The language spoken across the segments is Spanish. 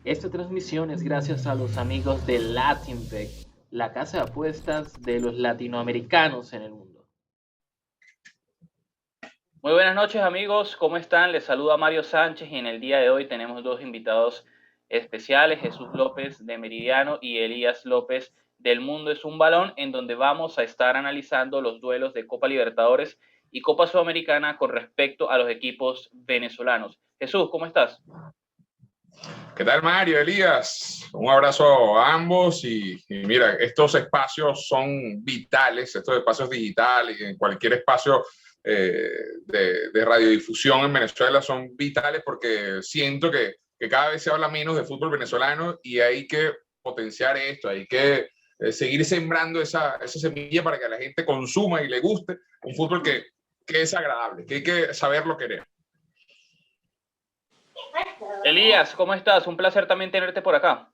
Esta transmisión es gracias a los amigos de LatinBet, la casa de apuestas de los latinoamericanos en el mundo. Muy buenas noches amigos, ¿cómo están? Les saluda Mario Sánchez y en el día de hoy tenemos dos invitados especiales, Jesús López de Meridiano y Elías López del Mundo es un Balón, en donde vamos a estar analizando los duelos de Copa Libertadores y Copa Sudamericana con respecto a los equipos venezolanos. Jesús, ¿cómo estás? ¿Qué tal, Mario, Elías? Un abrazo a ambos y mira, estos espacios son vitales, estos espacios digitales, en cualquier espacio de radiodifusión en Venezuela son vitales porque siento que cada vez se habla menos de fútbol venezolano y hay que potenciar esto, hay que seguir sembrando esa semilla para que la gente consuma y le guste un fútbol que es agradable, que hay que saberlo querer. Elías, ¿cómo estás? Un placer también tenerte por acá.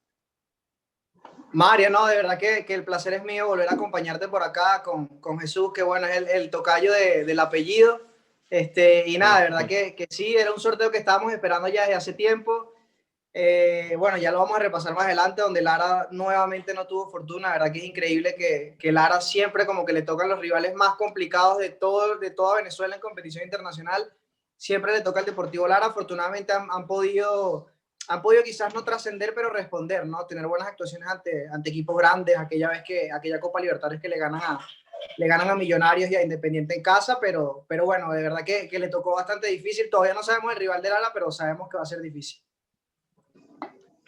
Mario, no, de verdad que el placer es mío volver a acompañarte por acá con Jesús, que bueno, es el tocayo del apellido. Y nada, de verdad que sí, era un sorteo que estábamos esperando ya desde hace tiempo. Bueno, ya lo vamos a repasar más adelante, donde Lara nuevamente no tuvo fortuna. La verdad que es increíble que Lara siempre como que le tocan los rivales más complicados de toda Venezuela en competición internacional. Siempre le toca al Deportivo Lara. Afortunadamente han podido quizás no trascender, pero responder, ¿no? Tener buenas actuaciones ante equipos grandes, aquella Copa Libertadores que le ganan a Millonarios y a Independiente en casa, pero bueno, de verdad que le tocó bastante difícil. Todavía no sabemos el rival de Lara, pero sabemos que va a ser difícil.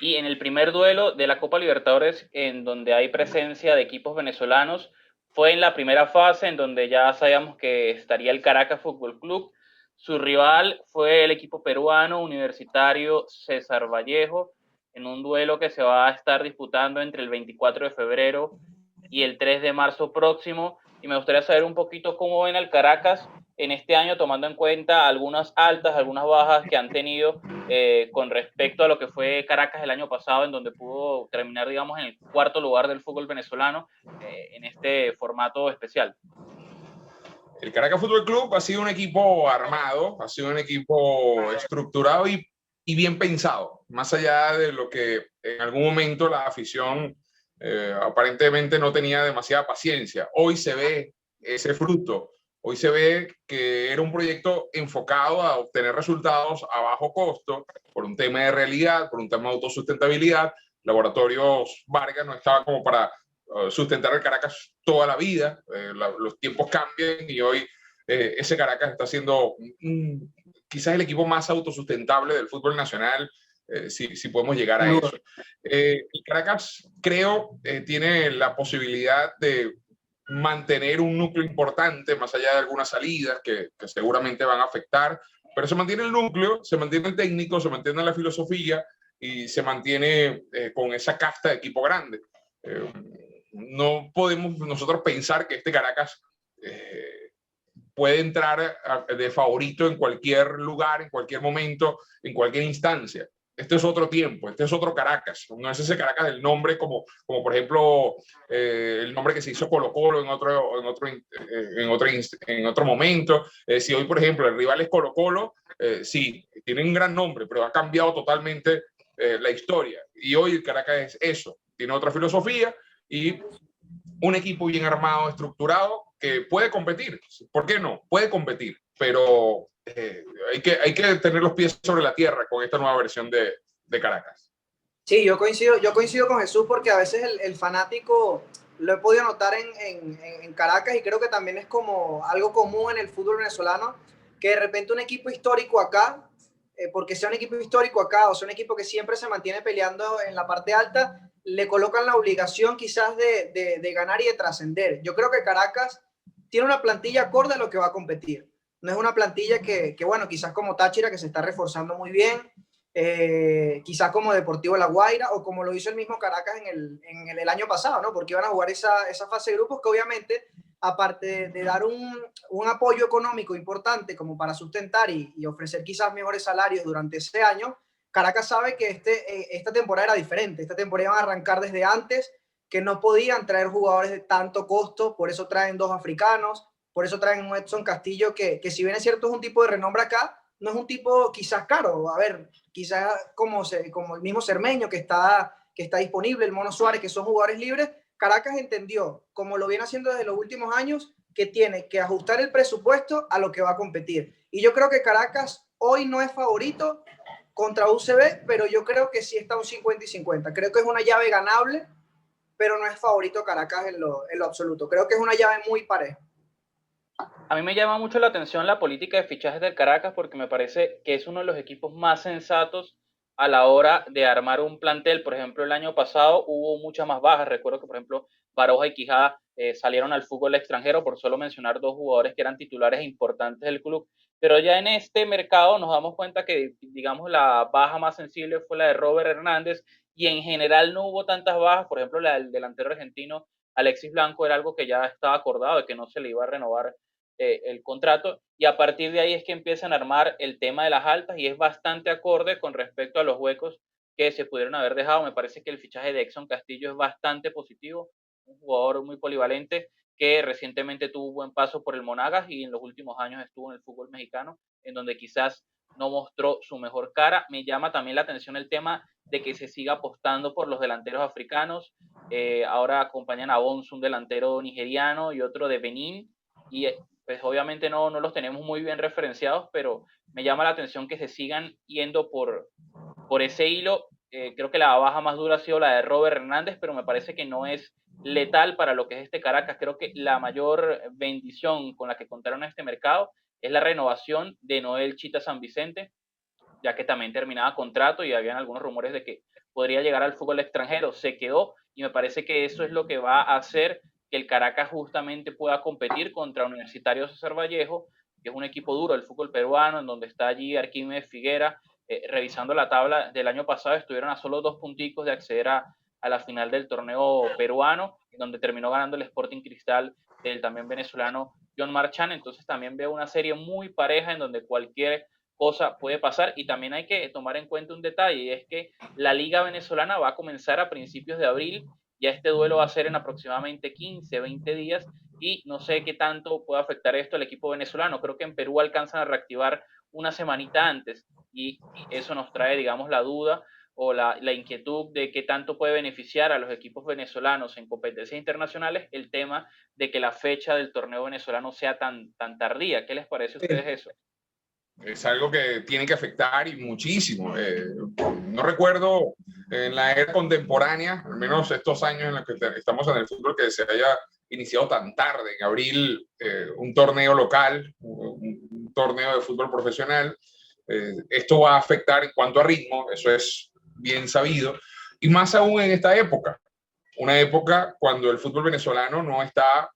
Y en el primer duelo de la Copa Libertadores, en donde hay presencia de equipos venezolanos, fue en la primera fase, en donde ya sabíamos que estaría el Caracas Fútbol Club. Su rival fue el equipo peruano Universitario César Vallejo, en un duelo que se va a estar disputando entre el 24 de febrero y el 3 de marzo próximo. Y me gustaría saber un poquito cómo ven al Caracas en este año, tomando en cuenta algunas altas, algunas bajas que han tenido con respecto a lo que fue Caracas el año pasado, en donde pudo terminar, digamos, en el cuarto lugar del fútbol venezolano en este formato especial. El Caracas Fútbol Club ha sido un equipo armado, ha sido un equipo estructurado y bien pensado, más allá de lo que en algún momento la afición aparentemente no tenía demasiada paciencia. Hoy se ve ese fruto, hoy se ve que era un proyecto enfocado a obtener resultados a bajo costo, por un tema de realidad, por un tema de autosustentabilidad. Laboratorios Vargas no estaba como para sustentar el Caracas toda la vida. Los tiempos cambian y hoy ese Caracas está siendo quizás el equipo más autosustentable del fútbol nacional, si podemos llegar a eso. El Caracas, creo, tiene la posibilidad de mantener un núcleo importante, más allá de algunas salidas que seguramente van a afectar, pero se mantiene el núcleo, se mantiene el técnico, se mantiene la filosofía y se mantiene con esa casta de equipo grande. No podemos nosotros pensar que este Caracas puede entrar de favorito en cualquier lugar, en cualquier momento, en cualquier instancia. Este es otro tiempo, este es otro Caracas. No es ese Caracas del nombre como por ejemplo, el nombre que se hizo Colo-Colo en otro momento. Si hoy, por ejemplo, el rival es Colo-Colo, sí, tiene un gran nombre, pero ha cambiado totalmente la historia. Y hoy el Caracas es eso, tiene otra filosofía y un equipo bien armado, estructurado, que puede competir. ¿Por qué no? Puede competir, pero hay que tener los pies sobre la tierra con esta nueva versión de Caracas. Sí, yo coincido con Jesús porque a veces el fanático lo he podido notar en Caracas y creo que también es como algo común en el fútbol venezolano, que de repente un equipo histórico acá, porque sea un equipo histórico acá o sea un equipo que siempre se mantiene peleando en la parte alta, le colocan la obligación quizás de ganar y de trascender. Yo creo que Caracas tiene una plantilla acorde a lo que va a competir. No es una plantilla que bueno, quizás como Táchira, que se está reforzando muy bien, quizás como Deportivo La Guaira o como lo hizo el mismo Caracas en el año pasado, ¿no? Porque iban a jugar esa fase de grupos que obviamente, aparte de dar un apoyo económico importante como para sustentar y ofrecer quizás mejores salarios durante ese año, Caracas sabe que esta temporada era diferente. Esta temporada iban a arrancar desde antes, que no podían traer jugadores de tanto costo, por eso traen dos africanos, por eso traen un Edson Castillo que si bien es cierto es un tipo de renombre acá, no es un tipo quizás caro. A ver, quizás como el mismo Cermeño que está disponible, el Mono Suárez, que son jugadores libres. Caracas entendió, como lo viene haciendo desde los últimos años, que tiene que ajustar el presupuesto a lo que va a competir. Y yo creo que Caracas hoy no es favorito contra UCB, pero yo creo que sí está un 50 y 50. Creo que es una llave ganable, pero no es favorito Caracas en lo absoluto. Creo que es una llave muy pareja. A mí me llama mucho la atención la política de fichajes del Caracas porque me parece que es uno de los equipos más sensatos a la hora de armar un plantel. Por ejemplo, el año pasado hubo muchas más bajas. Recuerdo que, por ejemplo, Baroja y Quijada salieron al fútbol extranjero, por solo mencionar dos jugadores que eran titulares e importantes del club. Pero ya en este mercado nos damos cuenta que, digamos, la baja más sensible fue la de Robert Hernández y en general no hubo tantas bajas. Por ejemplo, la del delantero argentino Alexis Blanco era algo que ya estaba acordado de que no se le iba a renovar el contrato, y a partir de ahí es que empiezan a armar el tema de las altas y es bastante acorde con respecto a los huecos que se pudieron haber dejado. Me parece que el fichaje de Exxon Castillo es bastante positivo, un jugador muy polivalente que recientemente tuvo un buen paso por el Monagas y en los últimos años estuvo en el fútbol mexicano, en donde quizás no mostró su mejor cara. Me llama también la atención el tema de que se siga apostando por los delanteros africanos. Ahora acompañan a Bonsu, un delantero nigeriano, y otro de Benín, y pues obviamente no los tenemos muy bien referenciados, pero me llama la atención que se sigan yendo por ese hilo. Creo que la baja más dura ha sido la de Robert Hernández, pero me parece que no es letal para lo que es este Caracas. Creo que la mayor bendición con la que contaron en este mercado es la renovación de Noel Chita San Vicente, ya que también terminaba contrato y habían algunos rumores de que podría llegar al fútbol extranjero. Se quedó y me parece que eso es lo que va a hacer que el Caracas justamente pueda competir contra Universitario César Vallejo, que es un equipo duro del fútbol peruano, en donde está allí Arquímedes Figuera. Revisando la tabla del año pasado, estuvieron a solo 2 punticos de acceder a la final del torneo peruano, donde terminó ganando el Sporting Cristal del también venezolano John Marchán. Entonces también veo una serie muy pareja en donde cualquier cosa puede pasar, y también hay que tomar en cuenta un detalle, y es que la liga venezolana va a comenzar a principios de abril. Ya este duelo va a ser en aproximadamente 15, 20 días, y no sé qué tanto puede afectar esto al equipo venezolano. Creo que en Perú alcanzan a reactivar una semanita antes, y eso nos trae, digamos, la duda o la inquietud de qué tanto puede beneficiar a los equipos venezolanos en competencias internacionales el tema de que la fecha del torneo venezolano sea tan tardía. ¿Qué les parece a ustedes eso? Es algo que tiene que afectar y muchísimo. No recuerdo en la era contemporánea, al menos estos años en los que estamos en el fútbol, que se haya iniciado tan tarde, en abril, un torneo local, un torneo de fútbol profesional. Esto va a afectar en cuanto a ritmo, eso es bien sabido, y más aún en esta época, una época cuando el fútbol venezolano no está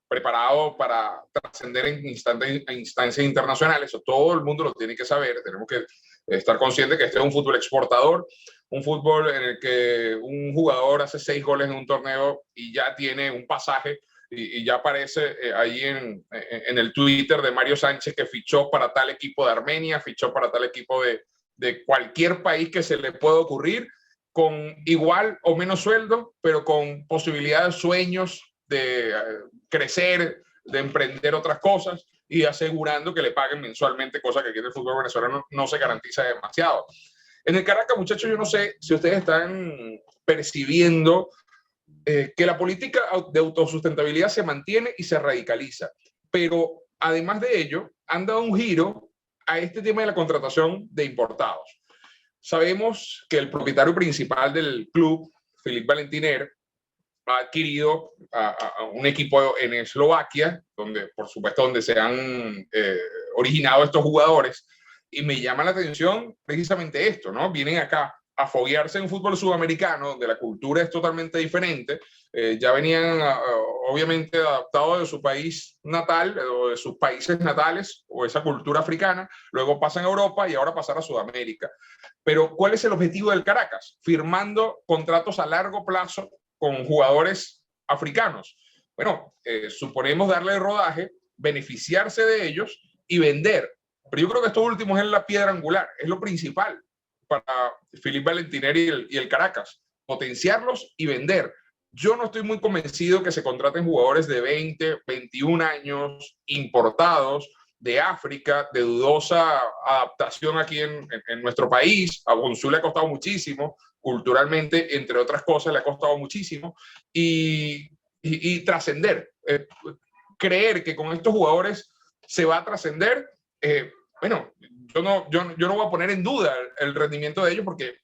preparado para trascender en instancias internacionales. Eso todo el mundo lo tiene que saber. Tenemos que estar conscientes que este es un fútbol exportador, un fútbol en el que un jugador hace 6 goles en un torneo y ya tiene un pasaje y ya aparece ahí en el Twitter de Mario Sánchez que fichó para tal equipo de Armenia, fichó para tal equipo de cualquier país que se le pueda ocurrir, con igual o menos sueldo, pero con posibilidades, sueños de crecer, de emprender otras cosas y asegurando que le paguen mensualmente, cosa que aquí en el fútbol venezolano no se garantiza demasiado. En el Caracas, muchachos, yo no sé si ustedes están percibiendo que la política de autosustentabilidad se mantiene y se radicaliza, pero además de ello, han dado un giro a este tema de la contratación de importados. Sabemos que el propietario principal del club, Philippe Valentiner, ha adquirido a un equipo en Eslovaquia, donde, por supuesto, donde se han originado estos jugadores, y me llama la atención precisamente esto, ¿no? Vienen acá a foguearse en fútbol sudamericano, donde la cultura es totalmente diferente. Ya venían, obviamente, adaptados de su país natal, o de sus países natales, o esa cultura africana, luego pasan a Europa y ahora pasar a Sudamérica. Pero, ¿cuál es el objetivo del Caracas? Firmando contratos a largo plazo con jugadores africanos. Bueno, suponemos darle rodaje, beneficiarse de ellos y vender. Pero yo creo que esto último es la piedra angular, es lo principal para Philippe Valentiner y el Caracas, potenciarlos y vender. Yo no estoy muy convencido que se contraten jugadores de 20, 21 años importados de África, de dudosa adaptación aquí en nuestro país. A Bonsu le ha costado muchísimo, culturalmente, entre otras cosas, le ha costado muchísimo, y trascender. Creer que con estos jugadores se va a trascender, bueno, yo no voy a poner en duda el rendimiento de ellos porque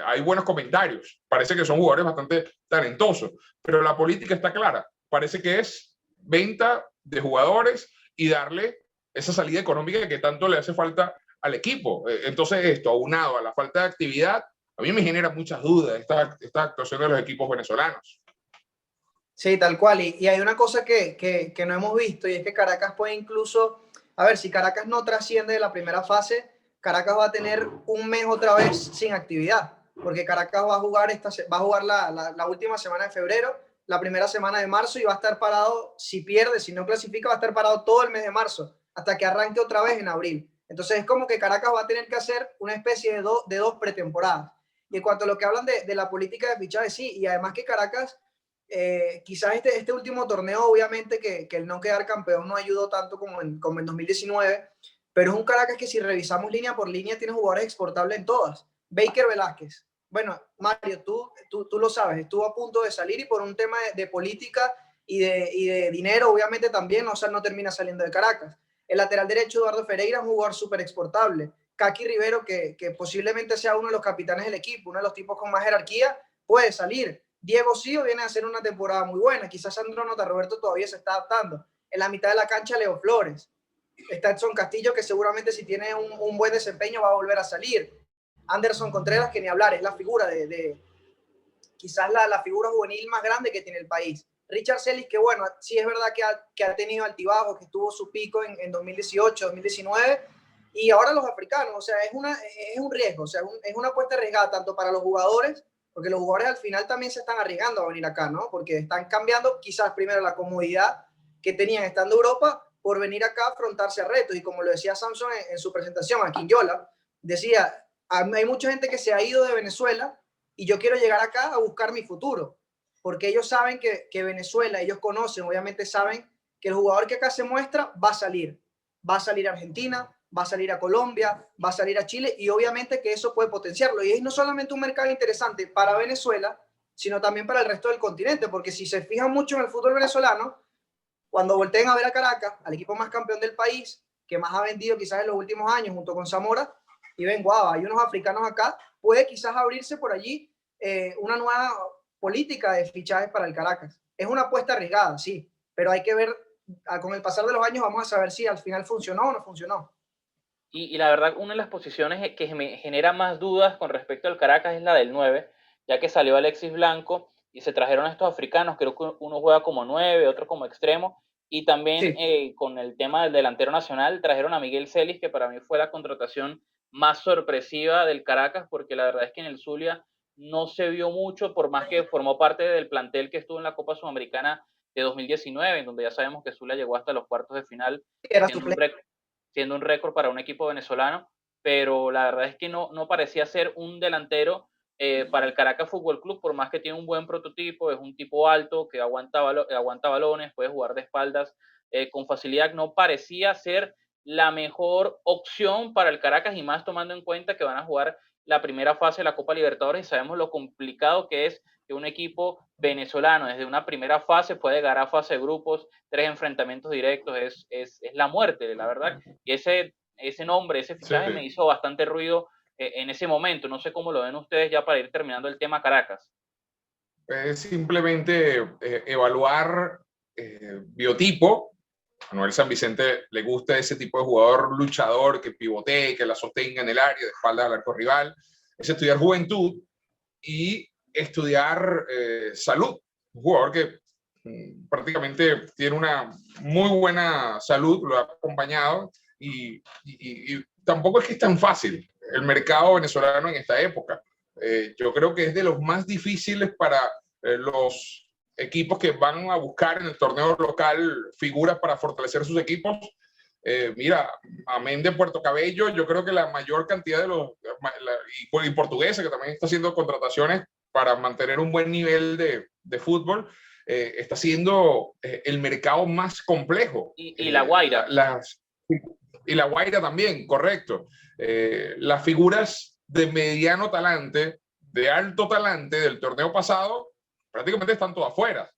hay buenos comentarios. Parece que son jugadores bastante talentosos, pero la política está clara. Parece que es venta de jugadores y darle esa salida económica que tanto le hace falta al equipo. Entonces esto, aunado a la falta de actividad, a mí me genera muchas dudas esta actuación de los equipos venezolanos. Sí, tal cual. Y hay una cosa que no hemos visto, y es que Caracas puede incluso, a ver, si Caracas no trasciende de la primera fase, Caracas va a tener un mes otra vez sin actividad, porque Caracas va a jugar, la última semana de febrero, la primera semana de marzo, y va a estar parado, si pierde, si no clasifica, va a estar parado todo el mes de marzo, hasta que arranque otra vez en abril. Entonces es como que Caracas va a tener que hacer una especie de dos pretemporadas. Y en cuanto a lo que hablan de la política de fichajes, sí, y además que Caracas, quizás este último torneo, obviamente que el no quedar campeón no ayudó tanto como en 2019, pero es un Caracas que si revisamos línea por línea tiene jugadores exportables en todas. Baker Velázquez, bueno, Mario, tú lo sabes, estuvo a punto de salir y por un tema de política y de dinero, obviamente también, o sea, no termina saliendo de Caracas. El lateral derecho, Eduardo Ferreira, es un jugador súper exportable. Kaki Rivero, que posiblemente sea uno de los capitanes del equipo, uno de los tipos con más jerarquía, puede salir. Diego Sío viene a hacer una temporada muy buena. Quizás Sandro Nota Roberto todavía se está adaptando. En la mitad de la cancha, Leo Flores. Está Edson Castillo, que seguramente si tiene un buen desempeño va a volver a salir. Anderson Contreras, que ni hablar, es la figura quizás la figura juvenil más grande que tiene el país. Richard Celis, que bueno, sí es verdad que ha tenido altibajos, que tuvo su pico en 2018, 2019, y ahora los africanos, o sea, es un riesgo, o sea, es una apuesta arriesgada tanto para los jugadores, porque los jugadores al final también se están arriesgando a venir acá, ¿no? Porque están cambiando quizás primero la comodidad que tenían estando en Europa por venir acá a afrontarse a retos, y como lo decía Samson en su presentación aquí en Yola, decía, hay mucha gente que se ha ido de Venezuela y yo quiero llegar acá a buscar mi futuro, porque ellos saben que Venezuela, ellos conocen, obviamente saben que el jugador que acá se muestra va a salir a Argentina, va a salir a Colombia, va a salir a Chile, y obviamente que eso puede potenciarlo, y es no solamente un mercado interesante para Venezuela, sino también para el resto del continente, porque si se fijan mucho en el fútbol venezolano, cuando volteen a ver a Caracas, al equipo más campeón del país, que más ha vendido quizás en los últimos años junto con Zamora, y ven, guau, hay unos africanos acá, puede quizás abrirse por allí una nueva política de fichajes para el Caracas. Es una apuesta arriesgada, sí, pero hay que ver, con el pasar de los años vamos a saber si al final funcionó o no funcionó. Y la verdad, una de las posiciones que me genera más dudas con respecto al Caracas es la del 9, ya que salió Alexis Blanco y se trajeron a estos africanos, creo que uno juega como 9, otro como extremo, y también sí, con el tema del delantero nacional trajeron a Miguel Celis, que para mí fue la contratación más sorpresiva del Caracas, porque la verdad es que en el Zulia no se vio mucho, por más que formó parte del plantel que estuvo en la Copa Sudamericana de 2019, en donde ya sabemos que Zulia llegó hasta los cuartos de final, siendo un récord para un equipo venezolano, pero la verdad es que no parecía ser un delantero para el Caracas Fútbol Club, por más que tiene un buen prototipo, es un tipo alto que aguanta balones, puede jugar de espaldas con facilidad, no parecía ser la mejor opción para el Caracas, y más tomando en cuenta que van a jugar la primera fase de la Copa Libertadores y sabemos lo complicado que es que un equipo venezolano desde una primera fase puede llegar a fase de grupos, 3 enfrentamientos directos, es la muerte, la verdad. Y ese nombre, ese fichaje me hizo bastante ruido en ese momento. No sé cómo lo ven ustedes ya para ir terminando el tema Caracas. Es simplemente evaluar biotipo. A Noel San Vicente le gusta ese tipo de jugador luchador que pivotee, que la sostenga en el área, de espalda al arco rival. Es estudiar juventud y estudiar salud. Un jugador que prácticamente tiene una muy buena salud, lo ha acompañado, y tampoco es que es tan fácil el mercado venezolano en esta época. Yo creo que es de los más difíciles para los equipos que van a buscar en el torneo local figuras para fortalecer sus equipos. Mira, amén de Puerto Cabello, yo creo que la mayor cantidad de y Portuguesa, que también está haciendo contrataciones para mantener un buen nivel de fútbol, está siendo el mercado más complejo. Y La Guaira. Y La Guaira también, correcto. Las figuras de mediano talante, de alto talante del torneo pasado, prácticamente están todas afuera.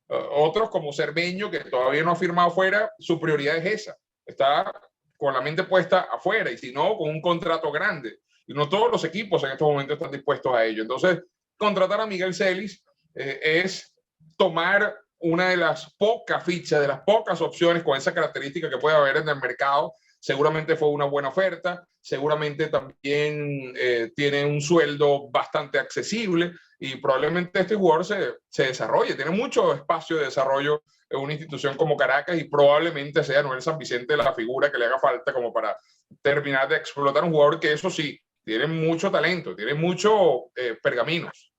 Otros como Cermeño, que todavía no ha firmado afuera, su prioridad es esa. Está con la mente puesta afuera y si no, con un contrato grande. Y no todos los equipos en estos momentos están dispuestos a ello. Entonces, contratar a Miguel Celis es tomar una de las pocas fichas, de las pocas opciones con esa característica que puede haber en el mercado. Seguramente fue una buena oferta, seguramente también tiene un sueldo bastante accesible y probablemente este jugador se desarrolle, tiene mucho espacio de desarrollo en una institución como Caracas y probablemente sea Noel San Vicente la figura que le haga falta como para terminar de explotar un jugador que eso sí, tiene mucho talento, tiene mucho pergaminos.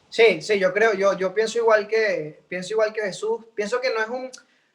Sí, sí, yo pienso igual que Jesús. Pienso que no es un,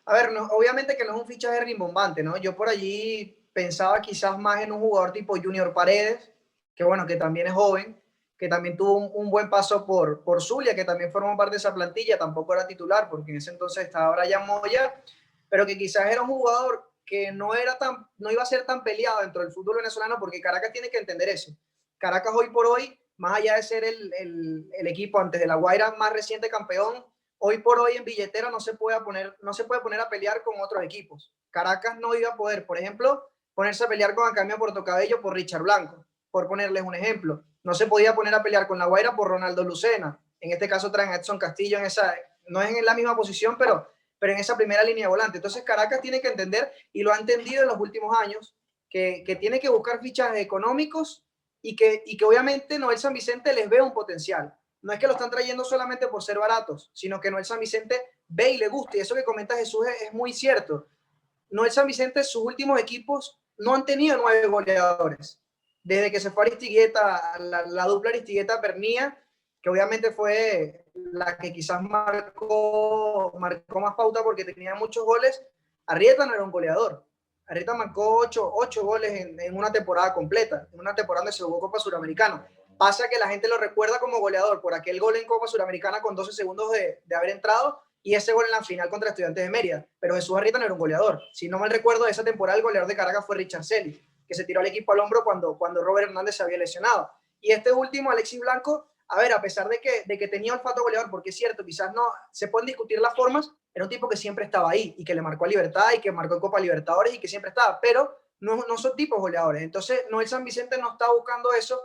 a ver, no, obviamente que no es un fichaje rimbombante, ¿no? Yo por allí pensaba quizás más en un jugador tipo Junior Paredes, que bueno, que también es joven, que también tuvo un buen paso por Zulia, que también formó parte de esa plantilla, tampoco era titular, porque en ese entonces estaba Brian Moya, pero que quizás era un jugador que no iba a ser tan peleado dentro del fútbol venezolano, porque Caracas tiene que entender eso. Caracas hoy por hoy, más allá de ser el equipo antes de La Guaira más reciente campeón, hoy por hoy en billetera no se puede poner a pelear con otros equipos. Caracas no iba a poder, por ejemplo, ponerse a pelear con Acamio Portocabello por Richard Blanco, por ponerles un ejemplo. No se podía poner a pelear con La Guaira por Ronaldo Lucena. En este caso traen a Edson Castillo no es en la misma posición, pero en esa primera línea de volante. Entonces Caracas tiene que entender, y lo ha entendido en los últimos años, que tiene que buscar fichajes económicos y que obviamente Noel San Vicente les ve un potencial. No es que lo están trayendo solamente por ser baratos, sino que Noel San Vicente ve y le gusta. Y eso que comenta Jesús es muy cierto. Noel San Vicente, sus últimos equipos no han tenido 9 goleadores. Desde que se fue Aristigueta, la dupla Aristigueta-Pernía, que obviamente fue la que quizás marcó más pauta porque tenía muchos goles, Arrieta no era un goleador. Arrieta marcó 8 goles en una temporada completa, en una temporada donde se jugó Copa Suramericana. Pasa que la gente lo recuerda como goleador por aquel gol en Copa Suramericana con 12 segundos de haber entrado y ese gol en la final contra Estudiantes de Mérida. Pero Jesús Arrieta no era un goleador. Si no mal recuerdo, de esa temporada el goleador de Caracas fue Richard Celis, que se tiró al equipo al hombro cuando Robert Hernández se había lesionado. Y este último, Alexis Blanco, a ver, a pesar de que tenía olfato goleador, porque es cierto, quizás no se pueden discutir las formas, era un tipo que siempre estaba ahí y que le marcó a Libertad y que marcó en Copa Libertadores y que siempre estaba, pero no son tipos goleadores. Entonces, Noel San Vicente no está buscando eso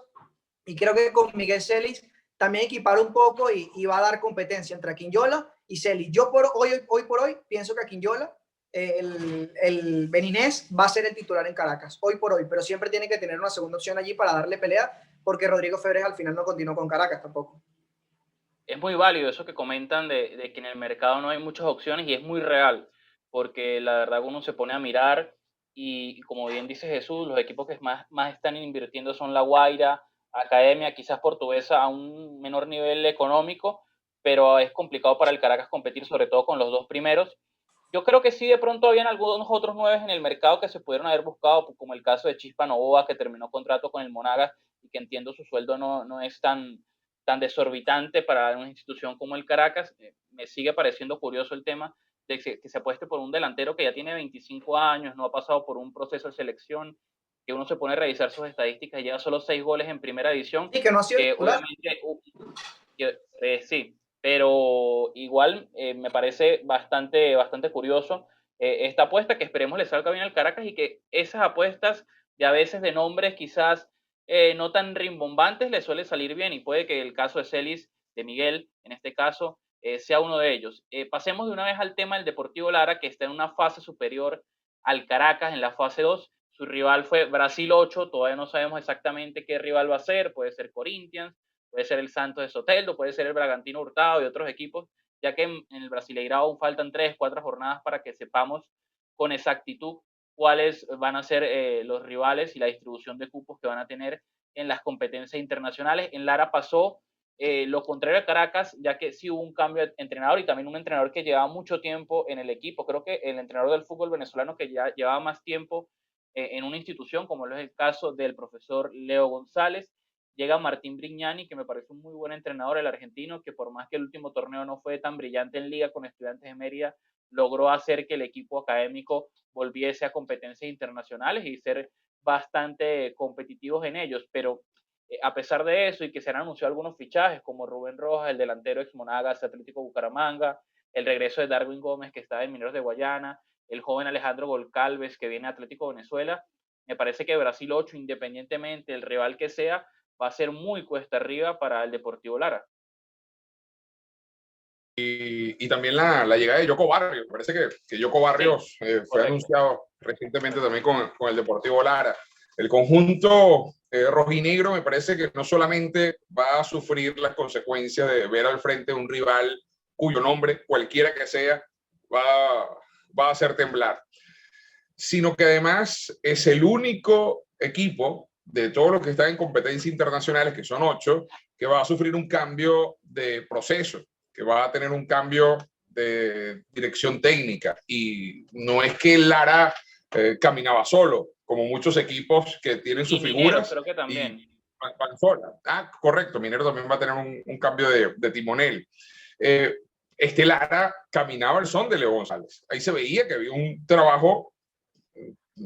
y creo que con Miguel Celis también equipar un poco y va a dar competencia entre Quinyola y Celis. Yo hoy por hoy pienso que Quinyola, el beninés, va a ser el titular en Caracas, hoy por hoy, pero siempre tiene que tener una segunda opción allí para darle pelea, porque Rodrigo Febres al final no continuó con Caracas tampoco. Es muy válido eso que comentan de que en el mercado no hay muchas opciones y es muy real, porque la verdad uno se pone a mirar y como bien dice Jesús, los equipos que más están invirtiendo son La Guaira, Academia, quizás Portuguesa a un menor nivel económico, pero es complicado para el Caracas competir sobre todo con los dos primeros. Yo creo que sí, de pronto habían algunos otros 9 en el mercado que se pudieron haber buscado, como el caso de Chispa Novoa, que terminó contrato con el Monagas y que entiendo su sueldo no es tan desorbitante para una institución como el Caracas. Me sigue pareciendo curioso el tema de que se apueste por un delantero que ya tiene 25 años, no ha pasado por un proceso de selección, que uno se pone a revisar sus estadísticas y lleva solo 6 goles en primera división. Y que no ha sido titular. Sí, pero igual me parece bastante curioso esta apuesta, que esperemos le salga bien al Caracas y que esas apuestas de a veces de nombres quizás no tan rimbombantes le suele salir bien y puede que el caso de Celis, de Miguel, en este caso, sea uno de ellos. Pasemos de una vez al tema del Deportivo Lara, que está en una fase superior al Caracas, en la fase 2. Su rival fue Brasil 8, todavía no sabemos exactamente qué rival va a ser, puede ser Corinthians, puede ser el Santos de Soteldo, puede ser el Bragantino Hurtado y otros equipos, ya que en el Brasileirao aún faltan 3-4 jornadas para que sepamos con exactitud cuáles van a ser los rivales y la distribución de cupos que van a tener en las competencias internacionales. En Lara pasó lo contrario a Caracas, ya que sí hubo un cambio de entrenador y también un entrenador que llevaba mucho tiempo en el equipo. Creo que el entrenador del fútbol venezolano que ya llevaba más tiempo en una institución, como es el caso del profesor Leo González. Llega Martín Brignani, que me parece un muy buen entrenador, el argentino, que por más que el último torneo no fue tan brillante en liga con Estudiantes de Mérida, logró hacer que el equipo académico volviese a competencias internacionales y ser bastante competitivos en ellos, pero a pesar de eso y que se han anunciado algunos fichajes como Rubén Rojas, el delantero ex Monagas, Atlético Bucaramanga, el regreso de Darwin Gómez que está en Mineros de Guayana, el joven Alejandro Golcalves que viene a Atlético Venezuela, me parece que Brasil 8, independientemente del rival que sea, va a ser muy cuesta arriba para el Deportivo Lara. Y también la llegada de Yoko Barrios. Parece que Yoko Barrios fue anunciado recientemente también con el Deportivo Lara. El conjunto rojinegro me parece que no solamente va a sufrir las consecuencias de ver al frente un rival cuyo nombre, cualquiera que sea, va a hacer temblar, sino que además es el único equipo de todos los que están en competencias internacionales, que son 8, que va a sufrir un cambio de proceso, que va a tener un cambio de dirección técnica. Y no es que Lara caminaba solo, como muchos equipos que tienen sus figuras. Creo que también. Y van sola. Ah, correcto, Minero también va a tener un cambio de timonel. Este Lara caminaba al son de Leo González. Ahí se veía que había un trabajo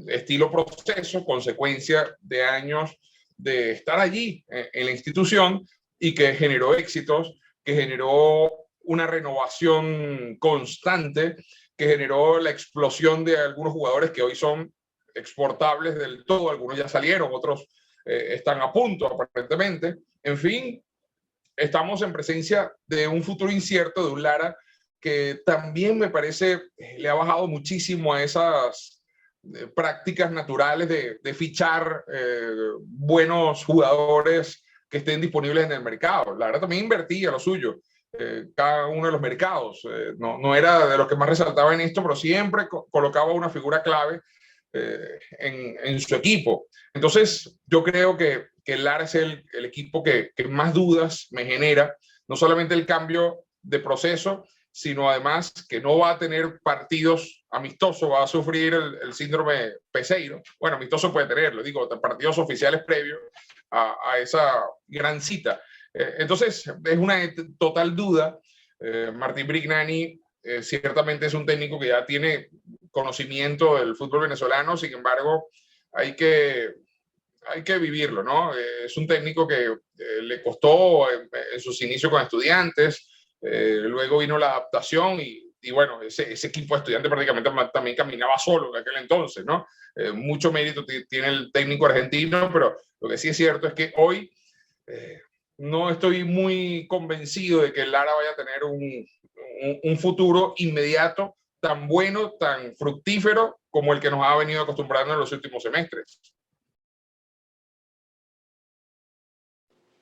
estilo proceso, consecuencia de años de estar allí en la institución y que generó éxitos, que generó una renovación constante, que generó la explosión de algunos jugadores que hoy son exportables del todo, algunos ya salieron, otros están a punto aparentemente. En fin, estamos en presencia de un futuro incierto, de un Lara que también me parece le ha bajado muchísimo a esas prácticas naturales de fichar buenos jugadores que estén disponibles en el mercado. La verdad también invertía lo suyo, cada uno de los mercados. No era de los que más resaltaba en esto, pero siempre colocaba una figura clave en su equipo. Entonces yo creo que el Lara es el equipo que más dudas me genera, no solamente el cambio de proceso, sino además que no va a tener partidos amistosos, va a sufrir el síndrome Peseiro. Bueno, amistoso puede tenerlo, digo, partidos oficiales previos a esa gran cita. Entonces, es una total duda. Martín Brignani ciertamente es un técnico que ya tiene conocimiento del fútbol venezolano, sin embargo, hay que vivirlo, ¿no? Es un técnico que le costó en sus inicios con Estudiantes, luego vino la adaptación y bueno, ese equipo de Estudiantes prácticamente también caminaba solo en aquel entonces, ¿no? Mucho mérito tiene el técnico argentino, pero lo que sí es cierto es que hoy no estoy muy convencido de que el Lara vaya a tener un futuro inmediato tan bueno, tan fructífero como el que nos ha venido acostumbrando en los últimos semestres.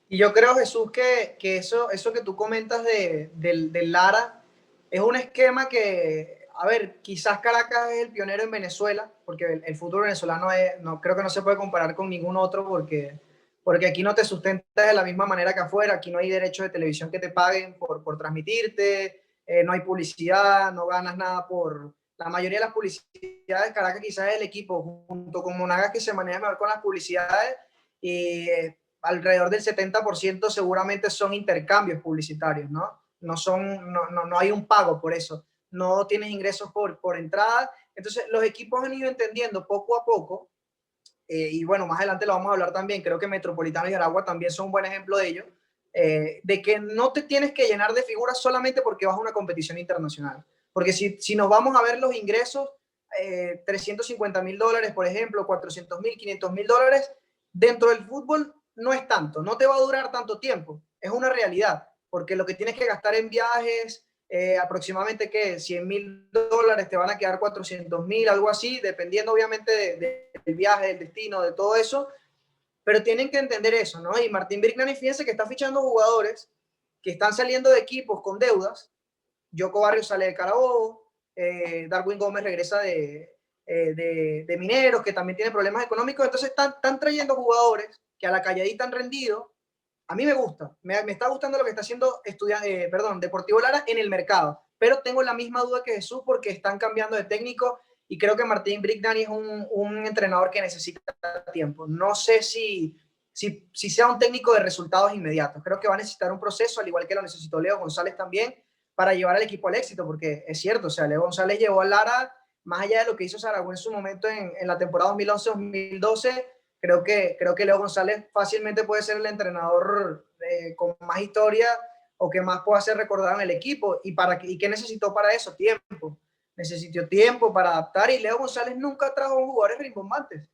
Y yo creo, Jesús, que eso que tú comentas del Lara es un esquema que, a ver, quizás Caracas es el pionero en Venezuela, porque el fútbol venezolano no, creo que no se puede comparar con ningún otro, porque aquí no te sustentas de la misma manera que afuera, aquí no hay derecho de televisión que te paguen por transmitirte, no hay publicidad, no ganas nada por... La mayoría de las publicidades de Caracas quizás es el equipo, junto con Monagas, que se maneja mejor con las publicidades, y alrededor del 70% seguramente son intercambios publicitarios, ¿no? No hay un pago por eso, no tienes ingresos por entrada. Entonces los equipos han ido entendiendo poco a poco, y bueno, más adelante lo vamos a hablar también, creo que Metropolitano y Aragua también son un buen ejemplo de ello, de que no te tienes que llenar de figuras solamente porque vas a una competición internacional. Porque si nos vamos a ver los ingresos, $350,000, por ejemplo, $400,000, $500,000, dentro del fútbol no es tanto, no te va a durar tanto tiempo, es una realidad, porque lo que tienes que gastar en viajes, aproximadamente que $100,000 te van a quedar 400,000, algo así, dependiendo obviamente del viaje, del destino, de todo eso, pero tienen que entender eso, ¿no? Y Martín Brignani, fíjense que está fichando jugadores que están saliendo de equipos con deudas. Yoko Barrios sale de Carabobo, Darwin Gómez regresa de Mineros, que también tiene problemas económicos. Entonces están trayendo jugadores que a la calladita han rendido. A mí me gusta, me está gustando lo que está haciendo Deportivo Lara en el mercado, pero tengo la misma duda que Jesús porque están cambiando de técnico y creo que Martín Brignani es un entrenador que necesita tiempo. No sé si sea un técnico de resultados inmediatos. Creo que va a necesitar un proceso, al igual que lo necesitó Leo González también, para llevar al equipo al éxito, porque es cierto, o sea, Leo González llevó a Lara, más allá de lo que hizo Saragüe en su momento en la temporada 2011-2012, creo que Leo González fácilmente puede ser el entrenador con más historia o que más pueda ser recordado en el equipo. ¿Y qué necesitó para eso? Tiempo. Necesitó tiempo para adaptar, y Leo González nunca trajo jugadores rimbombantes.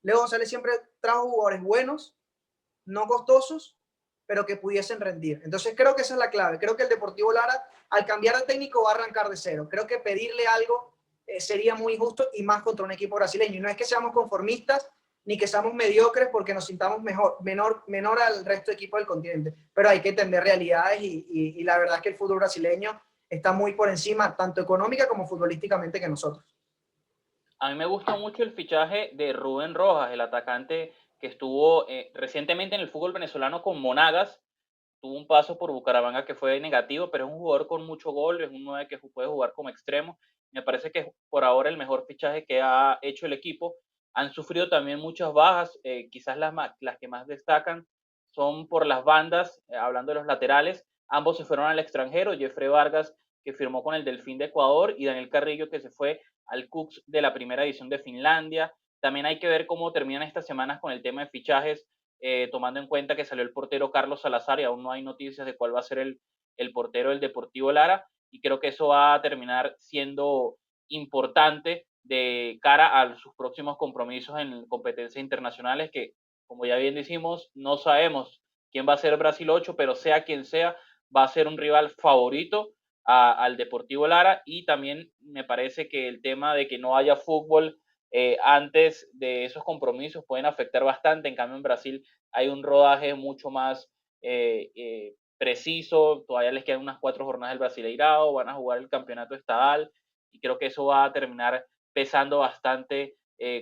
Leo González siempre trajo jugadores buenos, no costosos, pero que pudiesen rendir. Entonces creo que esa es la clave. Creo que el Deportivo Lara, al cambiar de técnico, va a arrancar de cero. Creo que pedirle algo sería muy injusto, y más contra un equipo brasileño. Y no es que seamos conformistas ni que seamos mediocres porque nos sintamos menor al resto de equipos del continente, pero hay que entender realidades, y la verdad es que el fútbol brasileño está muy por encima, tanto económica como futbolísticamente, que nosotros. A mí me gusta mucho el fichaje de Rubén Rojas, el atacante que estuvo recientemente en el fútbol venezolano con Monagas. Tuvo un paso por Bucaramanga que fue negativo, pero es un jugador con mucho gol, es un 9 que puede jugar como extremo. Me parece que es por ahora el mejor fichaje que ha hecho el equipo. Han sufrido también muchas bajas, quizás las que más destacan son por las bandas, hablando de los laterales. Ambos se fueron al extranjero, Jeffrey Vargas, que firmó con el Delfín de Ecuador, y Daniel Carrillo, que se fue al Kuks de la primera división de Finlandia. También hay que ver cómo terminan estas semanas con el tema de fichajes, tomando en cuenta que salió el portero Carlos Salazar y aún no hay noticias de cuál va a ser el portero del Deportivo Lara, y creo que eso va a terminar siendo importante de cara a sus próximos compromisos en competencias internacionales, que, como ya bien decimos, no sabemos quién va a ser Brasil 8, pero sea quien sea, va a ser un rival favorito al Deportivo Lara. Y también me parece que el tema de que no haya fútbol antes de esos compromisos pueden afectar bastante. En cambio, en Brasil hay un rodaje mucho más preciso, todavía les quedan unas 4 jornadas del Brasileirao, van a jugar el campeonato estatal, y creo que eso va a terminar pesando bastante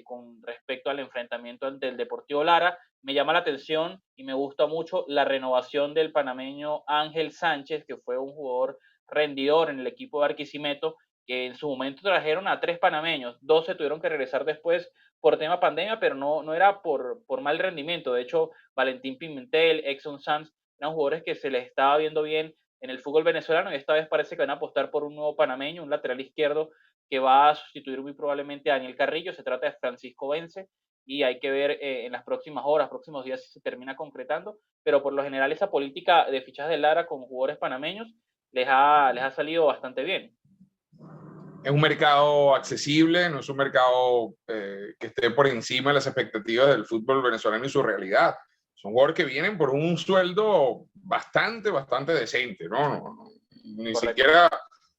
con respecto al enfrentamiento ante el Deportivo Lara. Me llama la atención y me gusta mucho la renovación del panameño Ángel Sánchez, que fue un jugador rendidor en el equipo de Barquisimeto, que en su momento trajeron a 3 panameños, 2 se tuvieron que regresar después por tema pandemia, pero no era por mal rendimiento. De hecho, Valentín Pimentel, Exxon Sanz, eran jugadores que se les estaba viendo bien en el fútbol venezolano, y esta vez parece que van a apostar por un nuevo panameño, un lateral izquierdo que va a sustituir muy probablemente a Daniel Carrillo. Se trata de Francisco Vence, y hay que ver en las próximas horas, próximos días, si se termina concretando, pero por lo general esa política de fichajes de Lara con jugadores panameños les ha salido bastante bien. Es un mercado accesible, no es un mercado que esté por encima de las expectativas del fútbol venezolano y su realidad. Son jugadores que vienen por un sueldo bastante decente, ¿no? Ni Correcto. siquiera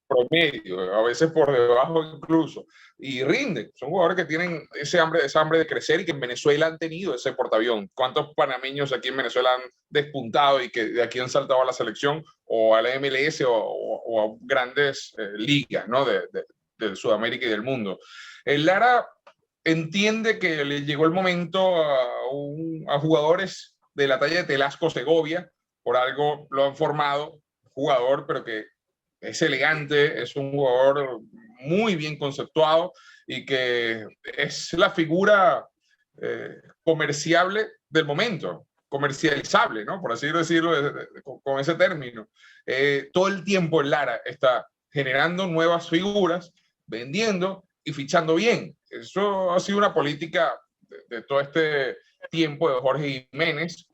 promedio, a veces por debajo incluso, y rinden. Son jugadores que tienen esa hambre de crecer, y que en Venezuela han tenido ese portaavión. ¿Cuántos panameños aquí en Venezuela han despuntado y que de aquí han saltado a la selección o a la MLS o a grandes ligas, ¿no? de Sudamérica y del mundo? El Lara entiende que le llegó el momento a jugadores de la talla de Telasco Segovia, por algo lo han formado, jugador, pero que es elegante, es un jugador muy bien conceptuado, y que es la figura comerciable del momento, comercializable, ¿no? Por así decirlo, con ese término. Todo el tiempo el Lara está generando nuevas figuras, vendiendo y fichando bien. Eso ha sido una política de todo este tiempo de Jorge Jiménez.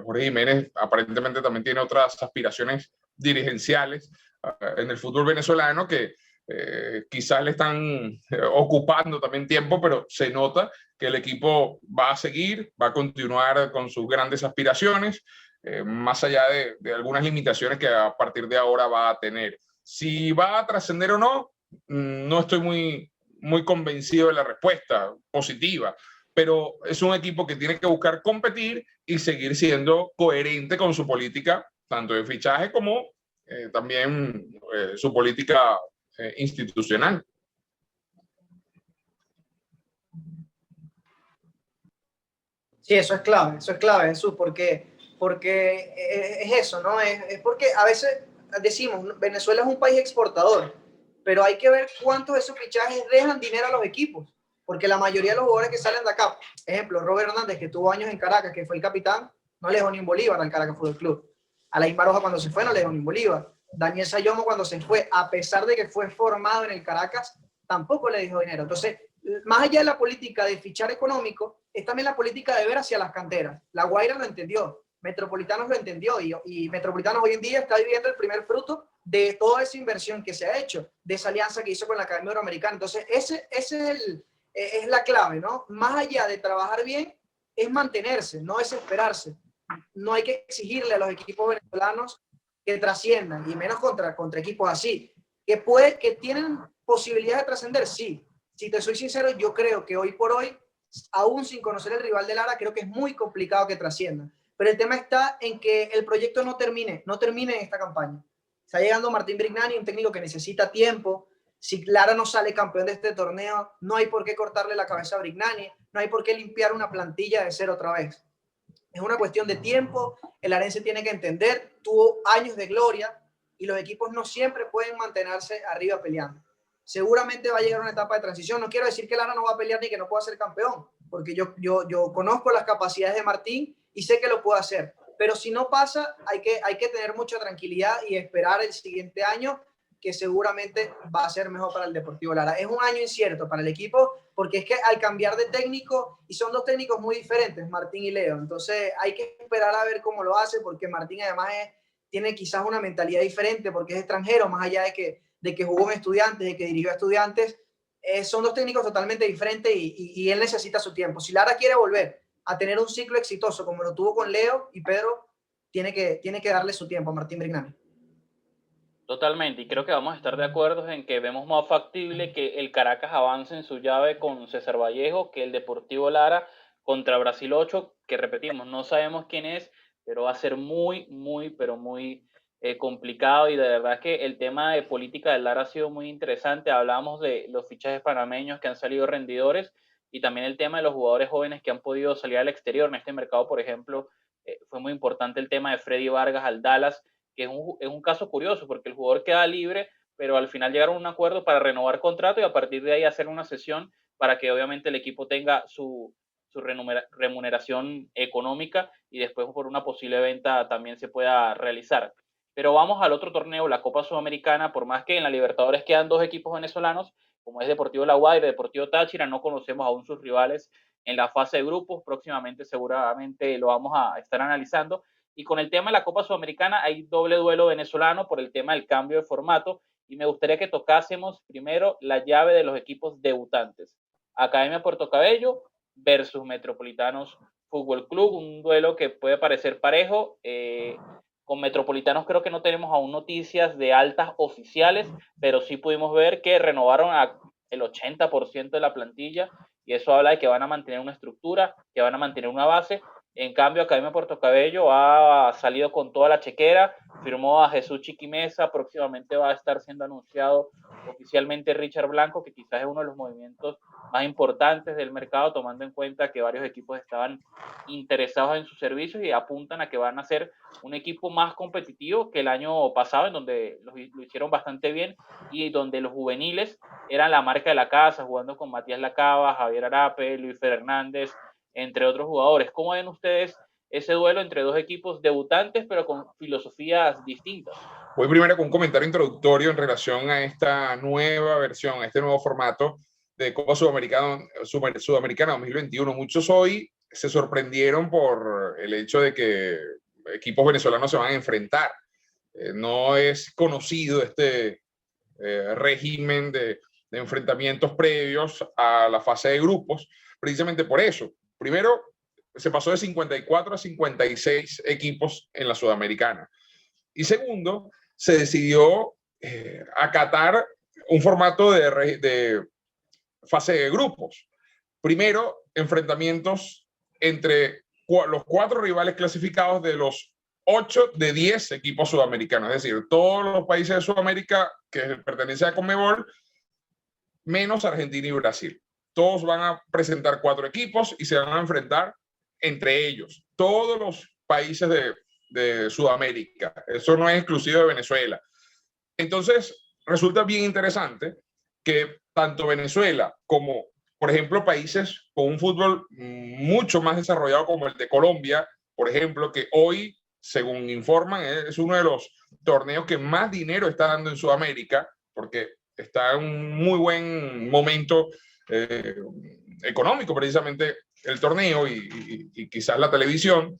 Jorge Jiménez aparentemente también tiene otras aspiraciones dirigenciales en el fútbol venezolano que quizás le están ocupando también tiempo, pero se nota que el equipo va a seguir, va a continuar con sus grandes aspiraciones, más allá de algunas limitaciones que a partir de ahora va a tener. Si va a trascender o no, no estoy muy convencido de la respuesta positiva, pero es un equipo que tiene que buscar competir y seguir siendo coherente con su política, tanto de fichaje como también su política institucional. Sí, eso es clave, Jesús, porque es eso, ¿no? Es porque a veces decimos, Venezuela es un país exportador, pero hay que ver cuántos de esos fichajes dejan dinero a los equipos, porque la mayoría de los jugadores que salen de acá, ejemplo, Robert Hernández, que tuvo años en Caracas, que fue el capitán, no le dejó ni un bolívar al Caracas Fútbol Club. Alain Baroja, cuando se fue, no le dejó ni un bolívar. Daniel Sayomo cuando se fue, a pesar de que fue formado en el Caracas, tampoco le dijo dinero. Entonces, más allá de la política de fichar económico, es también la política de ver hacia las canteras. La Guaira lo entendió, Metropolitanos lo entendió y Metropolitanos hoy en día está viviendo el primer fruto de toda esa inversión que se ha hecho, de esa alianza que hizo con la Academia Euroamericana. Entonces, ese es la clave, ¿no? Más allá de trabajar bien, es mantenerse, no desesperarse. No hay que exigirle a los equipos venezolanos que trasciendan, y menos contra equipos así. Que tienen posibilidades de trascender, sí. Si te soy sincero, yo creo que hoy por hoy, aún sin conocer el rival de Lara, creo que es muy complicado que trasciendan. Pero el tema está en que el proyecto no termine en esta campaña. Está llegando Martín Brignani, un técnico que necesita tiempo. Si Lara no sale campeón de este torneo, no hay por qué cortarle la cabeza a Brignani, no hay por qué limpiar una plantilla de cero otra vez. Es una cuestión de tiempo, el Arense tiene que entender, tuvo años de gloria y los equipos no siempre pueden mantenerse arriba peleando. Seguramente va a llegar una etapa de transición. No quiero decir que Lara no va a pelear ni que no pueda ser campeón, porque yo conozco las capacidades de Martín y sé que lo puede hacer. Pero si no pasa, hay que tener mucha tranquilidad y esperar el siguiente año, que seguramente va a ser mejor para el Deportivo Lara. Es un año incierto para el equipo, porque es que al cambiar de técnico, y son dos técnicos muy diferentes, Martín y Leo, entonces hay que esperar a ver cómo lo hace, porque Martín además tiene quizás una mentalidad diferente, porque es extranjero, más allá de que jugó en Estudiantes, de que dirigió a Estudiantes, son dos técnicos totalmente diferentes y él necesita su tiempo. Si Lara quiere volver a tener un ciclo exitoso como lo tuvo con Leo y Pedro, tiene que darle su tiempo a Martín Brignani. Totalmente, y creo que vamos a estar de acuerdo en que vemos más factible que el Caracas avance en su llave con César Vallejo que el Deportivo Lara contra Brasil 8, que repetimos, no sabemos quién es, pero va a ser muy, muy, pero muy complicado, y de verdad que el tema de política del Lara ha sido muy interesante. Hablamos de los fichajes panameños que han salido rendidores y también el tema de los jugadores jóvenes que han podido salir al exterior. En este mercado, por ejemplo, fue muy importante el tema de Freddy Vargas al Dallas, que es un caso curioso porque el jugador queda libre, pero al final llegaron a un acuerdo para renovar contrato y a partir de ahí hacer una cesión para que obviamente el equipo tenga su remuneración económica y después por una posible venta también se pueda realizar. Pero vamos al otro torneo, la Copa Sudamericana. Por más que en la Libertadores quedan dos equipos venezolanos, como es Deportivo La Guaira y Deportivo Táchira, no conocemos aún sus rivales en la fase de grupos. Próximamente seguramente lo vamos a estar analizando. Y con el tema de la Copa Sudamericana hay doble duelo venezolano por el tema del cambio de formato, y me gustaría que tocásemos primero la llave de los equipos debutantes. Academia Puerto Cabello versus Metropolitanos Fútbol Club, un duelo que puede parecer parejo. Con Metropolitanos creo que no tenemos aún noticias de altas oficiales, pero sí pudimos ver que renovaron el 80% de la plantilla, y eso habla de que van a mantener una estructura, que van a mantener una base. En cambio, Academia Puerto Cabello ha salido con toda la chequera, firmó a Jesús Chiquimesa, próximamente va a estar siendo anunciado oficialmente Richard Blanco, que quizás es uno de los movimientos más importantes del mercado, tomando en cuenta que varios equipos estaban interesados en sus servicios y apuntan a que van a ser un equipo más competitivo que el año pasado, en donde lo hicieron bastante bien y donde los juveniles eran la marca de la casa, jugando con Matías Lacaba, Javier Arape, Luis Fernández, entre otros jugadores. ¿Cómo ven ustedes ese duelo entre dos equipos debutantes pero con filosofías distintas? Voy primero con un comentario introductorio en relación a esta nueva versión, a este nuevo formato de Copa Sudamericana 2021. Muchos hoy se sorprendieron por el hecho de que equipos venezolanos se van a enfrentar. No es conocido este régimen de enfrentamientos previos a la fase de grupos, precisamente por eso. Primero, se pasó de 54 a 56 equipos en la Sudamericana. Y segundo, se decidió acatar un formato de fase de grupos. Primero, enfrentamientos entre los 4 rivales clasificados de los 8 de 10 equipos sudamericanos, es decir, todos los países de Sudamérica que pertenecen a Conmebol, menos Argentina y Brasil. Todos van a presentar 4 equipos y se van a enfrentar entre ellos, todos los países de Sudamérica. Eso no es exclusivo de Venezuela. Entonces, resulta bien interesante que tanto Venezuela como, por ejemplo, países con un fútbol mucho más desarrollado como el de Colombia, por ejemplo, que hoy según informan, es uno de los torneos que más dinero está dando en Sudamérica, porque está en un muy buen momento económico precisamente el torneo y quizás la televisión.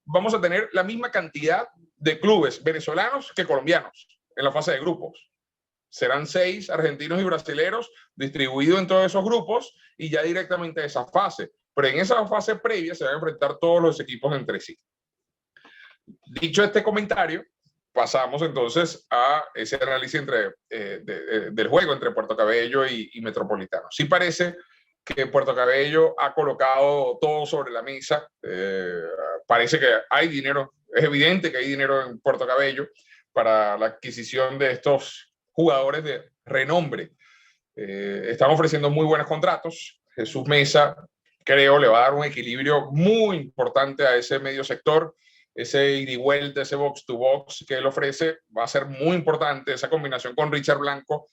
Vamos a tener la misma cantidad de clubes venezolanos que colombianos en la fase de grupos. Serán 6 argentinos y brasileros distribuidos en todos esos grupos y ya directamente a esa fase. Pero en esa fase previa se van a enfrentar todos los equipos entre sí. Dicho este comentario, pasamos entonces a ese análisis del juego entre Puerto Cabello y Metropolitano. Sí parece que Puerto Cabello ha colocado todo sobre la mesa. Parece que hay dinero, es evidente que hay dinero en Puerto Cabello para la adquisición de estos jugadores de renombre. Están ofreciendo muy buenos contratos. Jesús Mesa, creo, le va a dar un equilibrio muy importante a ese medio sector. Ese ida y vuelta, ese box to box que él ofrece va a ser muy importante. Esa combinación con Richard Blanco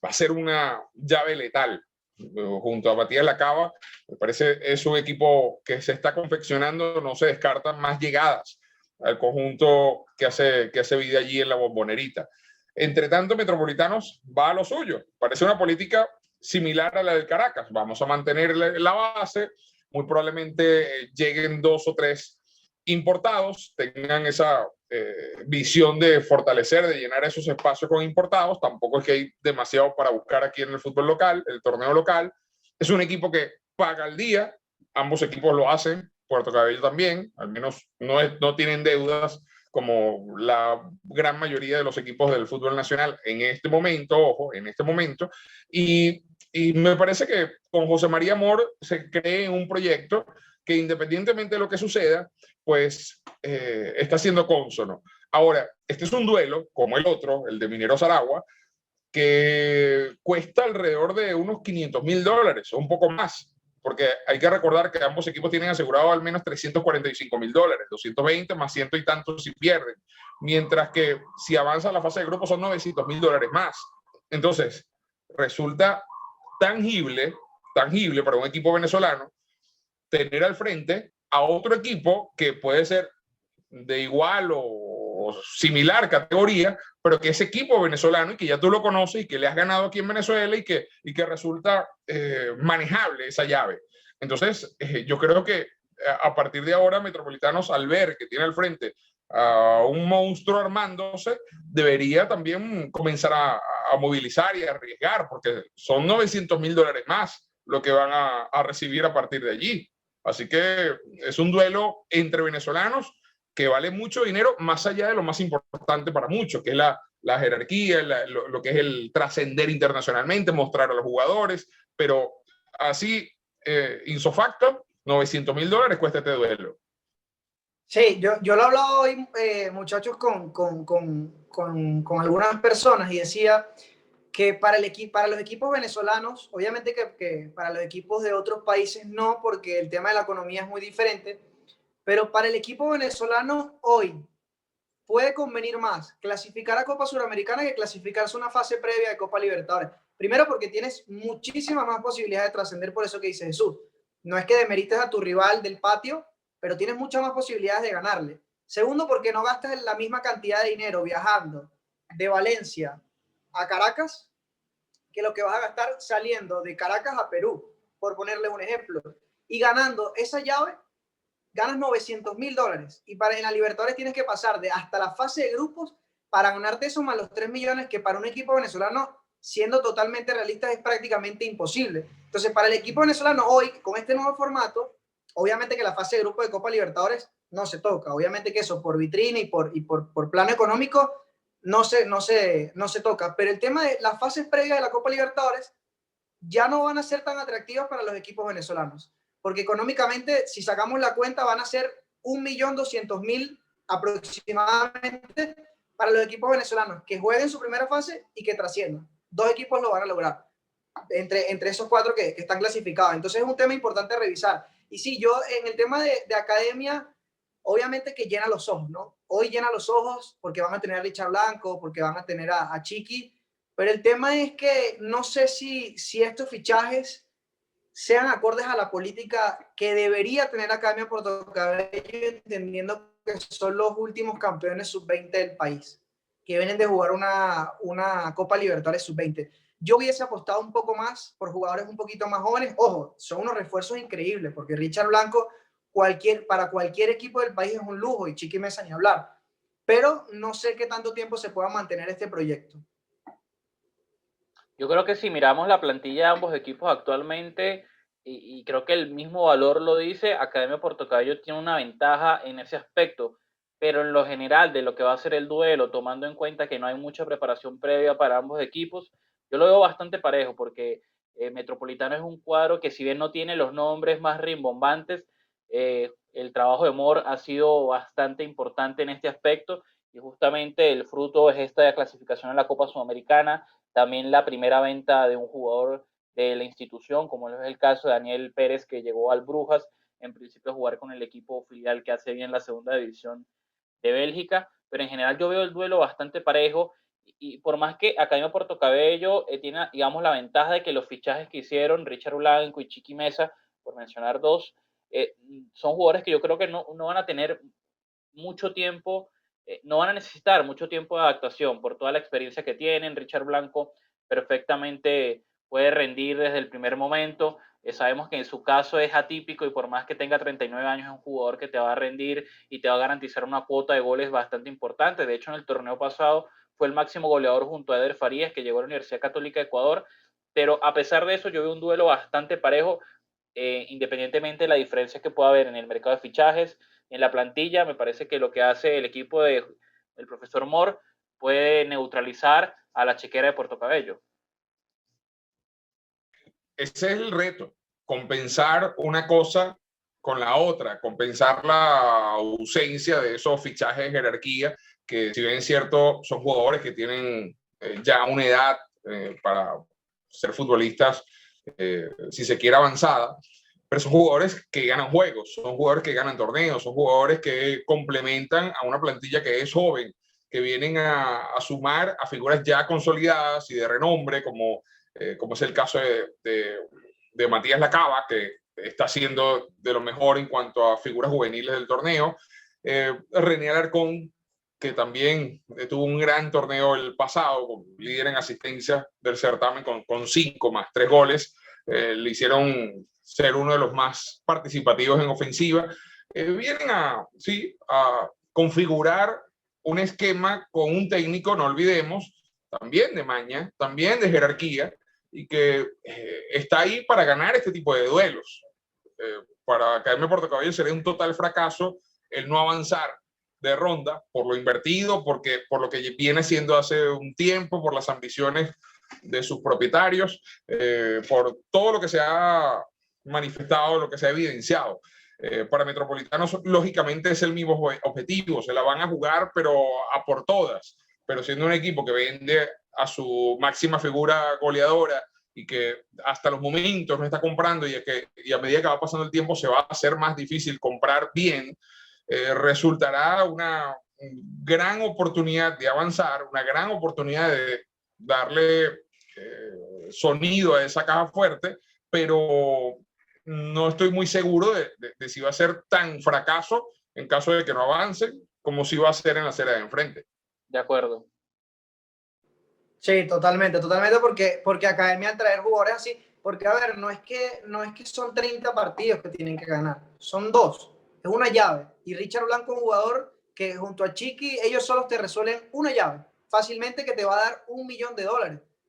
va a ser una llave letal. Junto a Matías Lacaba, me parece es un equipo que se está confeccionando, no se descartan más llegadas al conjunto que hace vida allí en la Bombonerita. Entre tanto, Metropolitanos va a lo suyo. Parece una política similar a la del Caracas. Vamos a mantener la base, muy probablemente lleguen 2 o 3 importados, tengan esa visión de fortalecer, de llenar esos espacios con importados. Tampoco es que hay demasiado para buscar aquí en el fútbol local, el torneo local. Es un equipo que paga al día, ambos equipos lo hacen, Puerto Cabello también, al menos no tienen deudas como la gran mayoría de los equipos del fútbol nacional en este momento, ojo, en este momento. Y me parece que con José María Amor se cree un proyecto que, independientemente de lo que suceda, pues está siendo cónsono. Ahora, este es un duelo, como el otro, el de Mineros Aragua, que cuesta alrededor de unos $500,000 o un poco más, porque hay que recordar que ambos equipos tienen asegurado al menos $345,000, 220 más ciento y tantos si pierden, mientras que si avanza la fase de grupo son $900,000 más. Entonces, resulta tangible para un equipo venezolano tener al frente a otro equipo que puede ser de igual o similar categoría, pero que es equipo venezolano y que ya tú lo conoces y que le has ganado aquí en Venezuela y que resulta manejable esa llave. Entonces, yo creo que a partir de ahora Metropolitanos, al ver que tiene al frente a un monstruo armándose, debería también comenzar a movilizar y a arriesgar, porque son $900,000 más lo que van a recibir a partir de allí. Así que es un duelo entre venezolanos que vale mucho dinero, más allá de lo más importante para muchos, que es la jerarquía, lo que es el trascender internacionalmente, mostrar a los jugadores, pero así, ipso facto, $900,000 cuesta este duelo. Sí, yo lo he hablado hoy, muchachos, con algunas personas y decía que para los equipos venezolanos, obviamente que para los equipos de otros países no, porque el tema de la economía es muy diferente, pero para el equipo venezolano hoy puede convenir más clasificar a Copa Suramericana que clasificarse a una fase previa de Copa Libertadores. Primero porque tienes muchísimas más posibilidades de trascender, por eso que dice Jesús. No es que demerites a tu rival del patio, pero tienes muchas más posibilidades de ganarle. Segundo, porque no gastas la misma cantidad de dinero viajando de Valencia a Caracas que lo que vas a gastar saliendo de Caracas a Perú, por ponerles un ejemplo. Y ganando esa llave, ganas $900,000. Y en la Libertadores tienes que pasar de hasta la fase de grupos para ganarte eso más los 3 millones, que para un equipo venezolano, siendo totalmente realistas, es prácticamente imposible. Entonces, para el equipo venezolano hoy, con este nuevo formato, obviamente que la fase de grupo de Copa Libertadores no se toca. Obviamente que eso por vitrina y por plano económico no se toca. Pero el tema de las fases previas de la Copa Libertadores ya no van a ser tan atractivas para los equipos venezolanos. Porque económicamente, si sacamos la cuenta, van a ser 1.200.000 aproximadamente para los equipos venezolanos que jueguen su primera fase y que trasciendan. 2 equipos lo van a lograr entre esos 4 que están clasificados. Entonces es un tema importante a revisar. Y sí, yo en el tema de academia, obviamente que llena los ojos, ¿no? Hoy llena los ojos porque van a tener a Richard Blanco, porque van a tener a Chiqui, pero el tema es que no sé si estos fichajes sean acordes a la política que debería tener Academia Puerto Cabello, entendiendo que son los últimos campeones sub-20 del país, que vienen de jugar una Copa Libertadores sub-20. Yo hubiese apostado un poco más por jugadores un poquito más jóvenes. Ojo, son unos refuerzos increíbles, porque Richard Blanco para cualquier equipo del país es un lujo, y Chiqui Meza ni hablar. Pero no sé qué tanto tiempo se pueda mantener este proyecto. Yo creo que si miramos la plantilla de ambos equipos actualmente, y creo que el mismo valor lo dice, Academia Puerto Cabello tiene una ventaja en ese aspecto, pero en lo general de lo que va a ser el duelo, tomando en cuenta que no hay mucha preparación previa para ambos equipos, yo lo veo bastante parejo, porque Metropolitano es un cuadro que, si bien no tiene los nombres más rimbombantes, el trabajo de Mor ha sido bastante importante en este aspecto, y justamente el fruto es esta clasificación en la Copa Sudamericana, también la primera venta de un jugador de la institución, como es el caso de Daniel Pérez, que llegó al Brujas, en principio a jugar con el equipo filial que hace bien la segunda división de Bélgica, pero en general yo veo el duelo bastante parejo, y por más que Academia Puerto Cabello tiene, digamos, la ventaja de que los fichajes que hicieron, Richard Blanco y Chiqui Meza, por mencionar dos, son jugadores que yo creo que no van a tener mucho tiempo, no van a necesitar mucho tiempo de adaptación por toda la experiencia que tienen. Richard Blanco perfectamente puede rendir desde el primer momento. Sabemos que en su caso es atípico, y por más que tenga 39 años es un jugador que te va a rendir y te va a garantizar una cuota de goles bastante importante. De hecho, en el torneo pasado fue el máximo goleador junto a Eder Farías, que llegó a la Universidad Católica de Ecuador. Pero a pesar de eso, yo veo un duelo bastante parejo, independientemente de la diferencia que pueda haber en el mercado de fichajes, en la plantilla. Me parece que lo que hace el equipo del profesor Mor puede neutralizar a la chequera de Puerto Cabello. Ese es el reto, compensar una cosa con la otra, compensar la ausencia de esos fichajes de jerarquía, que si bien es cierto, son jugadores que tienen ya una edad para ser futbolistas, si se quiere, avanzada, pero son jugadores que ganan juegos, son jugadores que ganan torneos, son jugadores que complementan a una plantilla que es joven, que vienen a sumar a figuras ya consolidadas y de renombre, como es el caso de Matías Lacaba, que está siendo de lo mejor en cuanto a figuras juveniles del torneo. René Alarcón, que también tuvo un gran torneo el pasado, líder en asistencia del certamen con 5 más 3 goles. Le hicieron ser uno de los más participativos en ofensiva. Vienen a configurar un esquema con un técnico, no olvidemos, también de maña, también de jerarquía, y que está ahí para ganar este tipo de duelos. Para Academia Puerto Cabello sería un total fracaso el no avanzar de ronda por lo invertido, por lo que viene siendo hace un tiempo, por las ambiciones de sus propietarios, por todo lo que se ha manifestado, lo que se ha evidenciado. Para Metropolitanos, lógicamente, es el mismo objetivo, se la van a jugar, pero a por todas. Pero siendo un equipo que vende a su máxima figura goleadora y que hasta los momentos no está comprando, y a medida que va pasando el tiempo se va a hacer más difícil comprar bien, resultará una gran oportunidad de avanzar, una gran oportunidad de darle sonido a esa caja fuerte, pero no estoy muy seguro de si va a ser tan fracaso en caso de que no avancen como si va a ser en la serie de enfrente. De acuerdo. Sí, totalmente, porque Academia, al traer jugadores así, porque a ver, no es que son 30 partidos que tienen que ganar, son 2, es una llave, y Richard Blanco es un jugador que junto a Chiqui, ellos solos te resuelven una llave, fácilmente, que te va a dar $1 millón,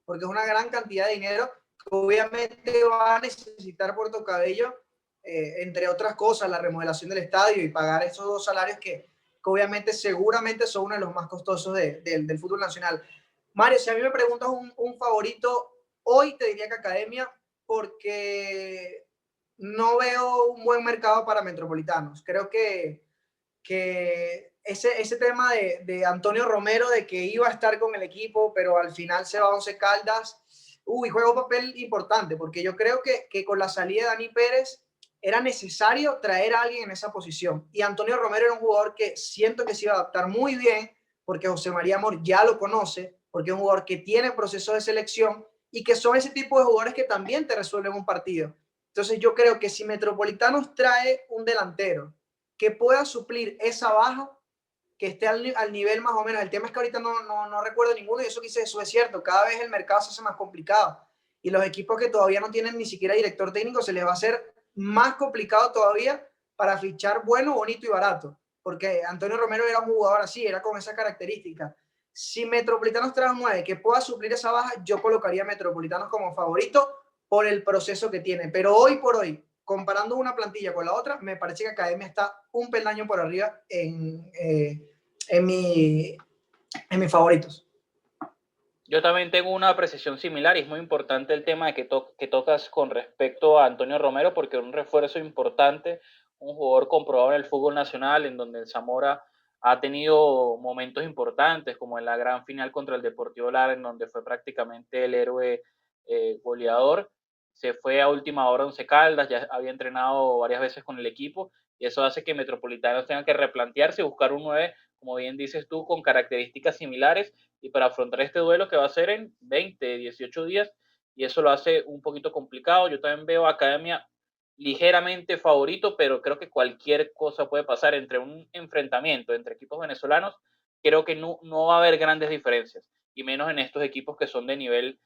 porque es una gran cantidad de dinero que obviamente va a necesitar Puerto Cabello, entre otras cosas, la remodelación del estadio y pagar esos 2 salarios que obviamente seguramente son uno de los más costosos del fútbol nacional. Mario, si a mí me preguntas un favorito, hoy te diría que Academia, porque no veo un buen mercado para Metropolitanos. Creo que ese tema de Antonio Romero, de que iba a estar con el equipo, pero al final se va a Once Caldas, juega un papel importante, porque yo creo que con la salida de Dani Pérez era necesario traer a alguien en esa posición. Y Antonio Romero era un jugador que siento que se iba a adaptar muy bien, porque José María Mor ya lo conoce, porque es un jugador que tiene proceso de selección y que son ese tipo de jugadores que también te resuelven un partido. Entonces yo creo que si Metropolitanos trae un delantero que pueda suplir esa baja, que esté al nivel más o menos. El tema es que ahorita no recuerdo ninguno, y eso que dice eso es cierto, cada vez el mercado se hace más complicado, y los equipos que todavía no tienen ni siquiera director técnico se les va a hacer más complicado todavía para fichar bueno, bonito y barato, porque Antonio Romero era un jugador así, era con esa característica. Si Metropolitanos trae un 9 que pueda suplir esa baja, yo colocaría a Metropolitanos como favorito por el proceso que tiene, pero hoy por hoy, comparando una plantilla con la otra, me parece que Academia está un peldaño por arriba en mis favoritos. Yo también tengo una apreciación similar, y es muy importante el tema de que tocas con respecto a Antonio Romero, porque es un refuerzo importante, un jugador comprobado en el fútbol nacional, en donde el Zamora ha tenido momentos importantes, como en la gran final contra el Deportivo Lara, en donde fue prácticamente el héroe goleador. Se fue a última hora a Once Caldas, ya había entrenado varias veces con el equipo, y eso hace que Metropolitanos tenga que replantearse y buscar un 9, como bien dices tú, con características similares, y para afrontar este duelo que va a ser en 20, 18 días, y eso lo hace un poquito complicado. Yo también veo a Academia ligeramente favorito, pero creo que cualquier cosa puede pasar entre un enfrentamiento entre equipos venezolanos. Creo que no va a haber grandes diferencias, y menos en estos equipos que son de nivel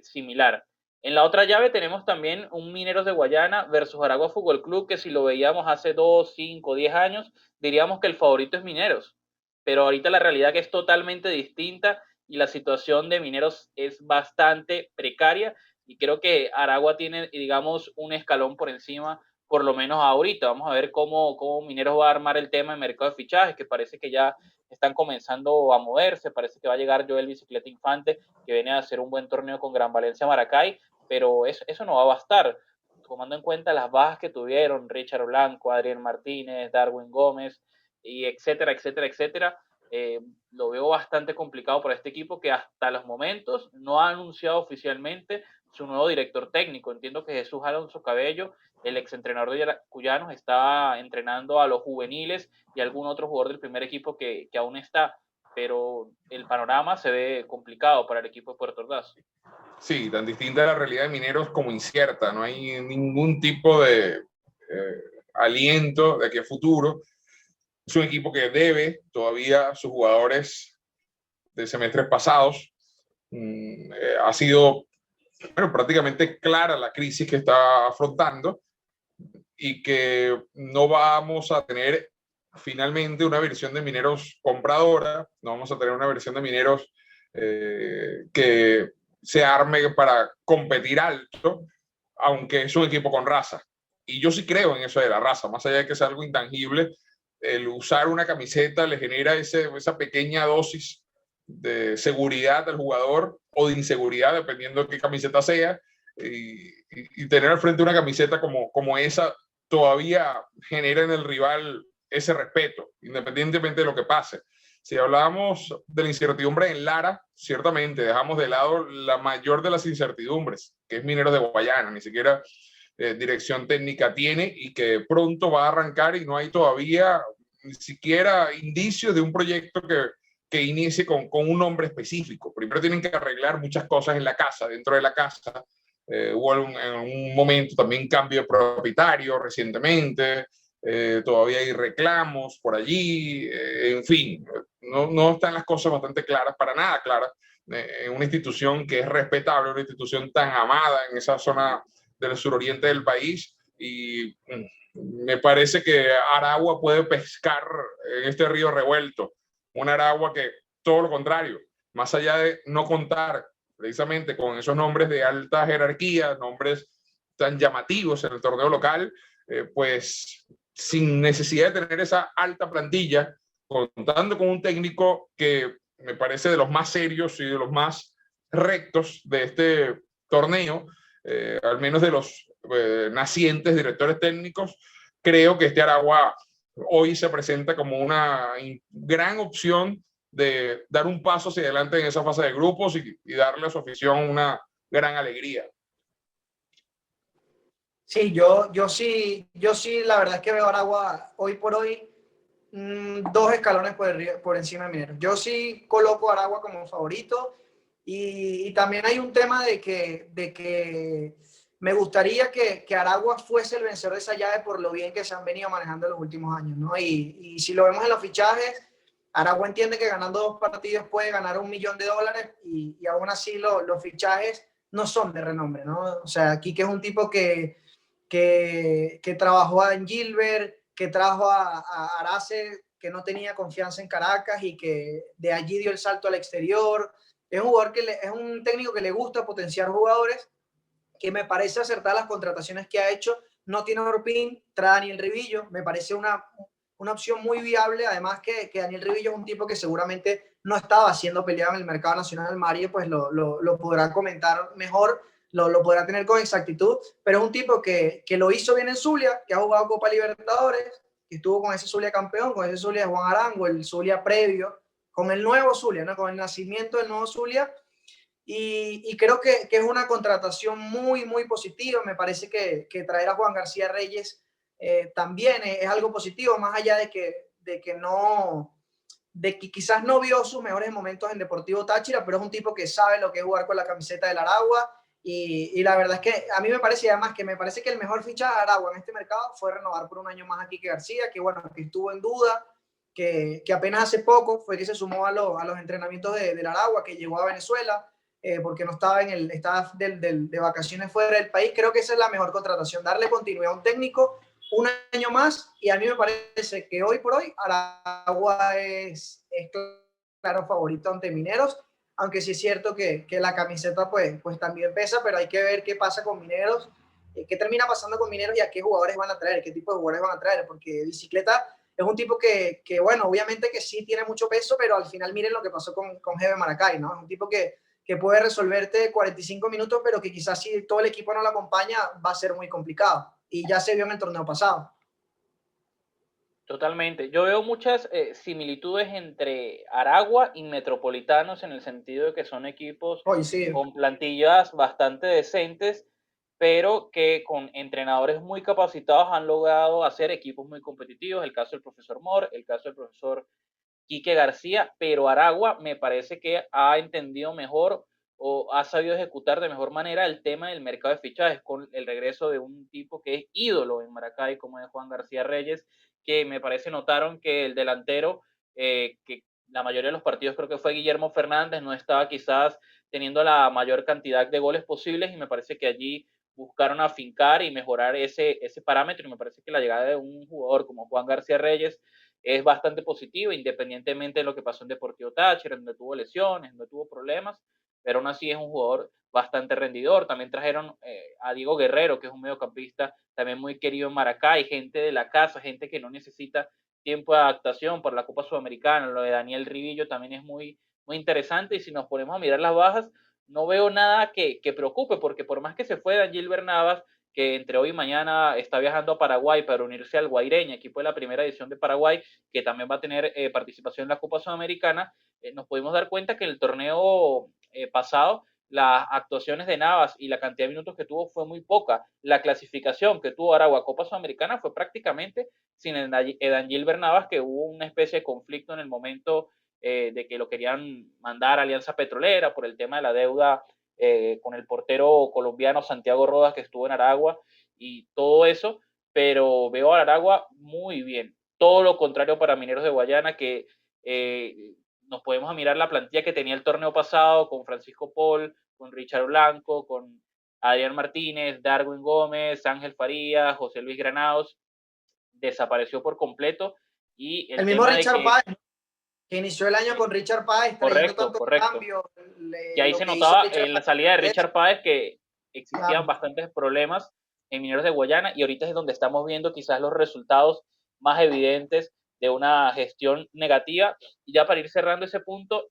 similar. En la otra llave tenemos también un Mineros de Guayana versus Aragua Fútbol Club, que si lo veíamos hace 2, 5, 10 años, diríamos que el favorito es Mineros, pero ahorita la realidad que es totalmente distinta, y la situación de Mineros es bastante precaria, y creo que Aragua tiene, digamos, un escalón por encima, por lo menos ahorita. Vamos a ver cómo Mineros va a armar el tema de mercado de fichajes, que parece que ya están comenzando a moverse. Parece que va a llegar Joel Bicicleta Infante, que viene a hacer un buen torneo con Gran Valencia Maracay, pero eso no va a bastar, tomando en cuenta las bajas que tuvieron Richard Blanco, Adrián Martínez, Darwin Gómez, y etcétera, etcétera, etcétera. Lo veo bastante complicado para este equipo, que hasta los momentos no ha anunciado oficialmente su nuevo director técnico. Entiendo que Jesús Alonso Cabello, el exentrenador de Cuyanos, está entrenando a los juveniles y algún otro jugador del primer equipo que aún está, pero el panorama se ve complicado para el equipo de Puerto Ordaz. Sí, tan distinta la realidad de Mineros como incierta. No hay ningún tipo de aliento de que a futuro. Es un equipo que debe todavía a sus jugadores de semestres pasados. Ha sido prácticamente clara la crisis que está afrontando, y que no vamos a tener finalmente una versión de Mineros compradora, no vamos a tener una versión de Mineros que se arme para competir alto, aunque es un equipo con raza. Y yo sí creo en eso de la raza, más allá de que sea algo intangible. El usar una camiseta le genera esa pequeña dosis de seguridad al jugador, o de inseguridad, dependiendo de qué camiseta sea, y tener al frente una camiseta como esa todavía genera en el rival ese respeto, independientemente de lo que pase. Si hablábamos de la incertidumbre en Lara, ciertamente dejamos de lado la mayor de las incertidumbres, que es Mineros de Guayana. Ni siquiera dirección técnica tiene, y que pronto va a arrancar, y no hay todavía ni siquiera indicios de un proyecto que inicie con un nombre específico. Primero tienen que arreglar muchas cosas en la casa, dentro de la casa. Hubo en un momento también cambio de propietario recientemente. Todavía hay reclamos por allí. En fin, no están las cosas bastante claras, para nada claras, en una institución que es respetable, una institución tan amada en esa zona del suroriente del país. Y me parece que Aragua puede pescar en este río revuelto. Un Aragua que, todo lo contrario, más allá de no contar precisamente con esos nombres de alta jerarquía, nombres tan llamativos en el torneo local, pues sin necesidad de tener esa alta plantilla, contando con un técnico que me parece de los más serios y de los más rectos de este torneo, al menos de los nacientes directores técnicos. Creo que este Aragua hoy se presenta como una gran opción de dar un paso hacia adelante en esa fase de grupos, y darle a su afición una gran alegría. Sí, yo sí, la verdad es que veo a Aragua hoy por hoy 2 escalones por encima de Mineros. Yo sí coloco a Aragua como favorito, y también hay un tema de que me gustaría que Aragua fuese el vencedor de esa llave por lo bien que se han venido manejando en los últimos años, ¿no? Y si lo vemos en los fichajes, Aragua entiende que ganando 2 partidos puede ganar $1 millón y aún así los fichajes no son de renombre, ¿no? O sea, Quique es un tipo que trabajó en Gilbert, que trajo a Arace, que no tenía confianza en Caracas y que de allí dio el salto al exterior. Es un jugador es un técnico que le gusta potenciar jugadores, que me parece acertar las contrataciones que ha hecho. No tiene Orpín, trae a Daniel Rivillo, me parece una opción muy viable, además que Daniel Rivillo es un tipo que seguramente no estaba siendo peleado en el mercado nacional. Mario pues lo podrá comentar mejor, lo podrá tener con exactitud, pero es un tipo que lo hizo bien en Zulia, que ha jugado Copa Libertadores, que estuvo con ese Zulia campeón, con ese Zulia de Juan Arango, el Zulia previo, con el nuevo Zulia, ¿no? Con el nacimiento del nuevo Zulia, y creo que es una contratación muy, muy positiva. Me parece que traer a Juan García Reyes también es algo positivo, más allá de que quizás no vio sus mejores momentos en Deportivo Táchira, pero es un tipo que sabe lo que es jugar con la camiseta del Aragua, y la verdad es que a mí me parece, además, que me parece que el mejor fichaje de Aragua en este mercado fue renovar por un año más a Quique García, que bueno, que estuvo en duda, que apenas hace poco fue que se sumó a los entrenamientos del Aragua, que llegó a Venezuela, porque no estaba estaba de vacaciones fuera del país. Creo que esa es la mejor contratación, darle continuidad a un técnico un año más, y a mí me parece que hoy por hoy Aragua es claro favorito ante Mineros, aunque sí es cierto que la camiseta pues también pesa, pero hay que ver qué pasa con Mineros, qué termina pasando con Mineros y a qué jugadores van a traer, qué tipo de jugadores van a traer, porque Bicicleta es un tipo que bueno, obviamente que sí tiene mucho peso, pero al final miren lo que pasó con Jeve Maracay, ¿no? Es un tipo que puede resolverte 45 minutos, pero que quizás si todo el equipo no lo acompaña va a ser muy complicado. Y ya se vio en el torneo pasado. Totalmente. Yo veo muchas similitudes entre Aragua y Metropolitanos en el sentido de que son equipos Sí. con plantillas bastante decentes, pero que con entrenadores muy capacitados han logrado hacer equipos muy competitivos. El caso del profesor Moore, el caso del profesor Quique García, pero Aragua me parece que ha entendido mejor o ha sabido ejecutar de mejor manera el tema del mercado de fichajes con el regreso de un tipo que es ídolo en Maracay, como es Juan García Reyes, que me parece notaron que el delantero, que la mayoría de los partidos creo que fue Guillermo Fernández, no estaba quizás teniendo la mayor cantidad de goles posibles, y me parece que allí buscaron afincar y mejorar ese parámetro, y me parece que la llegada de un jugador como Juan García Reyes es bastante positivo, independientemente de lo que pasó en Deportivo Táchira, donde tuvo lesiones, donde tuvo problemas, pero aún así es un jugador bastante rendidor. También trajeron a Diego Guerrero, que es un mediocampista también muy querido en Maracay, gente de la casa, gente que no necesita tiempo de adaptación por la Copa Sudamericana. Lo de Daniel Rivillo también es muy, muy interesante, y si nos ponemos a mirar las bajas, no veo nada que preocupe, porque por más que se fue Daniel Bernabas, que entre hoy y mañana está viajando a Paraguay para unirse al Guaireña, equipo de la primera edición de Paraguay, que también va a tener participación en la Copa Sudamericana, nos pudimos dar cuenta que en el torneo pasado las actuaciones de Navas y la cantidad de minutos que tuvo fue muy poca. La clasificación que tuvo Aragua Copa Sudamericana fue prácticamente sin Edangil Navas, que hubo una especie de conflicto en el momento de que lo querían mandar a Alianza Petrolera por el tema de la deuda con el portero colombiano Santiago Rodas, que estuvo en Aragua y todo eso, pero veo a Aragua muy bien. Todo lo contrario para Mineros de Guayana, que nos podemos mirar la plantilla que tenía el torneo pasado con Francisco Paul, con Richard Blanco, con Adrián Martínez, Darwin Gómez, Ángel Farías, José Luis Granados, desapareció por completo. Y el mismo Richard Páez, que inició el año con Richard Páez, trayendo tantos cambios. Y ahí se notaba en la salida de Richard Páez que existían bastantes problemas en Mineros de Guayana, y ahorita es donde estamos viendo quizás los resultados más evidentes de una gestión negativa. Y ya para ir cerrando ese punto,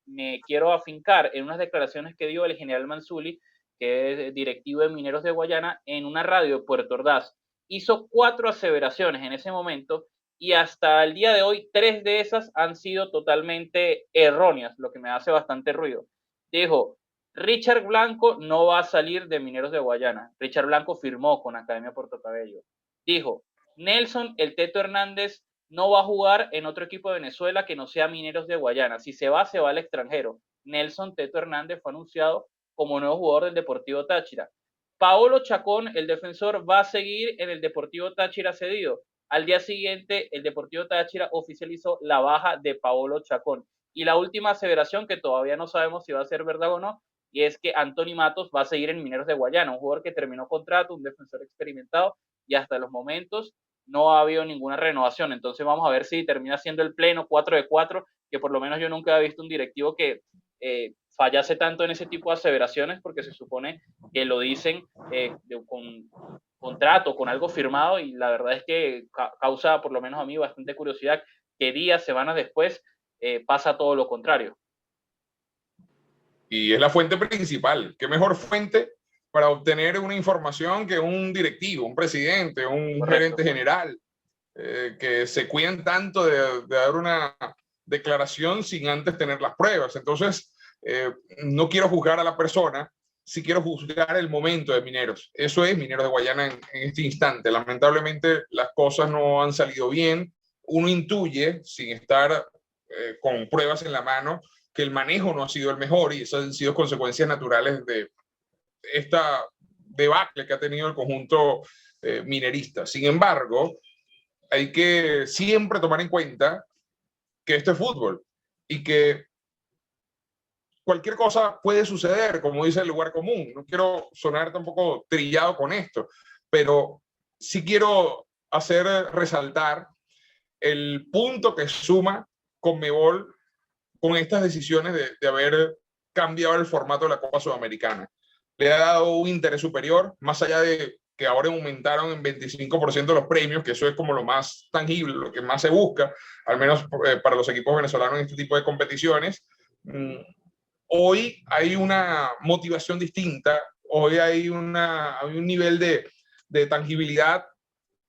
me quiero afincar en unas declaraciones que dio el general Manzuli, que es directivo de Mineros de Guayana, en una radio de Puerto Ordaz. Hizo 4 aseveraciones en ese momento, y hasta el día de hoy 3 de esas han sido totalmente erróneas, lo que me hace bastante ruido. Dijo, Richard Blanco no va a salir de Mineros de Guayana. Richard Blanco firmó con Academia Puerto Cabello. Dijo, Nelson El Teto Hernández no va a jugar en otro equipo de Venezuela que no sea Mineros de Guayana. Si se va al extranjero. Nelson Teto Hernández fue anunciado como nuevo jugador del Deportivo Táchira. Paolo Chacón, el defensor, va a seguir en el Deportivo Táchira cedido. Al día siguiente, el Deportivo Táchira oficializó la baja de Paolo Chacón. Y la última aseveración, que todavía no sabemos si va a ser verdad o no, y es que Anthony Matos va a seguir en Mineros de Guayana, un jugador que terminó contrato, un defensor experimentado, y hasta los momentos no ha habido ninguna renovación. Entonces vamos a ver si termina siendo el pleno 4 de 4, que por lo menos yo nunca he visto un directivo que fallase tanto en ese tipo de aseveraciones, porque se supone que lo dicen con contrato, con algo firmado, y la verdad es que causa, por lo menos a mí, bastante curiosidad que días, semanas después pasa todo lo contrario. Y es la fuente principal. ¿Qué mejor fuente para obtener una información que un directivo, un presidente, un Correcto. gerente general, que se cuidan tanto de dar una declaración sin antes tener las pruebas? Entonces, no quiero juzgar a la persona, sí quiero juzgar el momento de Mineros. Eso es Mineros de Guayana en este instante. Lamentablemente las cosas no han salido bien. Uno intuye, sin estar con pruebas en la mano, que el manejo no ha sido el mejor, y esas han sido consecuencias naturales de esta debacle que ha tenido el conjunto minerista. Sin embargo, hay que siempre tomar en cuenta que esto es fútbol y que cualquier cosa puede suceder, como dice el lugar común. No quiero sonar tampoco trillado con esto, pero sí quiero hacer resaltar el punto que suma Conmebol con estas decisiones de haber cambiado el formato de la Copa Sudamericana. Le ha dado un interés superior, más allá de que ahora aumentaron en 25% los premios, que eso es como lo más tangible, lo que más se busca, al menos para los equipos venezolanos en este tipo de competiciones. Hoy hay una motivación distinta, hoy hay un nivel de tangibilidad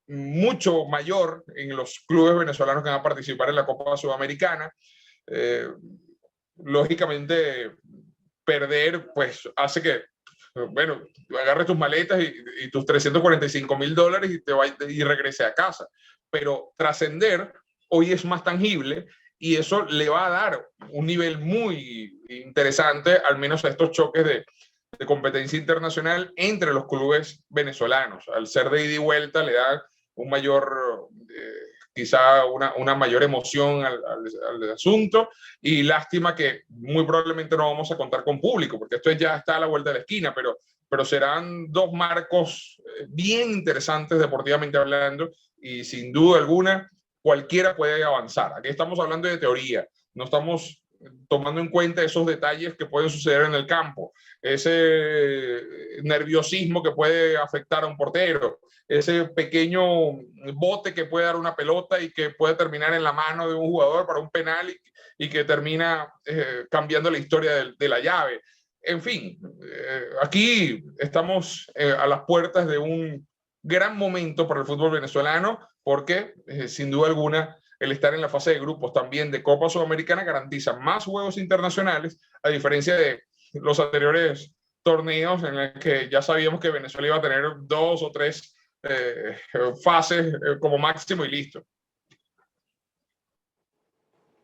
mucho mayor en los clubes venezolanos que van a participar en la Copa Sudamericana. Lógicamente, perder pues hace que, bueno, agarres tus maletas y tus $345,000 y regrese a casa. Pero trascender hoy es más tangible, y eso le va a dar un nivel muy interesante, al menos a estos choques de competencia internacional entre los clubes venezolanos. Al ser de ida y vuelta le da un mayor, quizá una mayor emoción al asunto, y lástima que muy probablemente no vamos a contar con público, porque esto ya está a la vuelta de la esquina, pero serán dos marcos bien interesantes deportivamente hablando, y sin duda alguna cualquiera puede avanzar. Aquí estamos hablando de teoría, no estamos tomando en cuenta esos detalles que pueden suceder en el campo, ese nerviosismo que puede afectar a un portero, ese pequeño bote que puede dar una pelota y que puede terminar en la mano de un jugador para un penal y que termina cambiando la historia de la llave. En fin, aquí estamos a las puertas de un gran momento para el fútbol venezolano, porque sin duda alguna el estar en la fase de grupos también de Copa Sudamericana garantiza más juegos internacionales, a diferencia de los anteriores torneos en los que ya sabíamos que Venezuela iba a tener 2 o 3 fases como máximo y listo.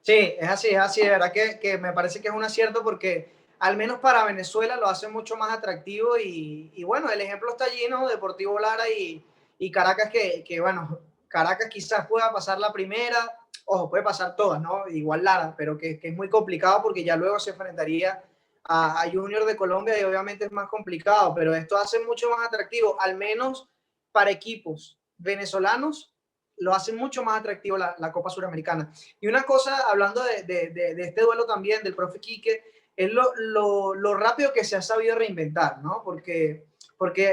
Sí, es así, de verdad que me parece que es un acierto, porque al menos para Venezuela lo hace mucho más atractivo, y bueno, el ejemplo está allí, ¿no? Deportivo Lara y Caracas, que bueno, Caracas quizás pueda pasar la primera, ojo, puede pasar todas, ¿no? Igual Lara, pero que es muy complicado, porque ya luego se enfrentaría a Junior de Colombia y obviamente es más complicado, pero esto hace mucho más atractivo, al menos para equipos venezolanos, lo hace mucho más atractivo la Copa Suramericana. Y una cosa, hablando de este duelo también del profe Quique, es lo rápido que se ha sabido reinventar, ¿no? Porque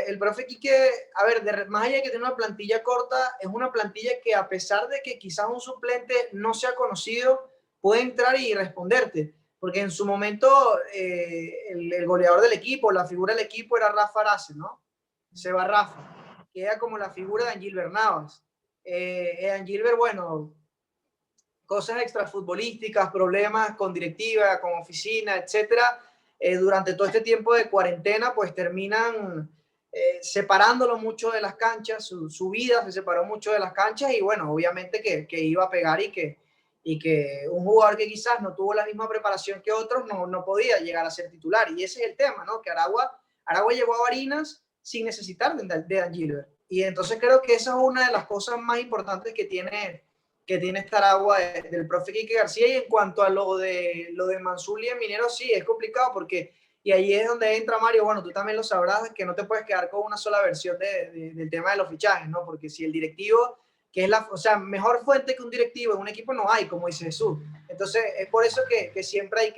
el profe Quique, a ver, más allá de que tiene una plantilla corta, es una plantilla que, a pesar de que quizás un suplente no sea conocido, puede entrar y responderte. Porque en su momento el goleador del equipo, la figura del equipo era Rafa Arce, ¿no? Se va Rafa, que era como la figura de Angilbert Navas. Angilbert, bueno, cosas extrafutbolísticas, problemas con directiva, con oficina, etcétera, durante todo este tiempo de cuarentena, pues terminan separándolo mucho de las canchas, su vida se separó mucho de las canchas, y bueno, obviamente que iba a pegar, y que un jugador que quizás no tuvo la misma preparación que otros no podía llegar a ser titular, y ese es el tema, ¿no? Que Aragua llegó a Barinas sin necesitar de Dan Gilbert. Y entonces creo que esa es una de las cosas más importantes que tiene esta Aragua del profe Quique García. Y en cuanto a lo de Manzulli en Mineros, sí, es complicado porque, y ahí es donde entra Mario, bueno, tú también lo sabrás, que no te puedes quedar con una sola versión del tema de los fichajes, ¿no? Porque si el directivo, que es o sea, mejor fuente que un directivo en un equipo no hay, como dice Jesús. Entonces, es por eso que siempre hay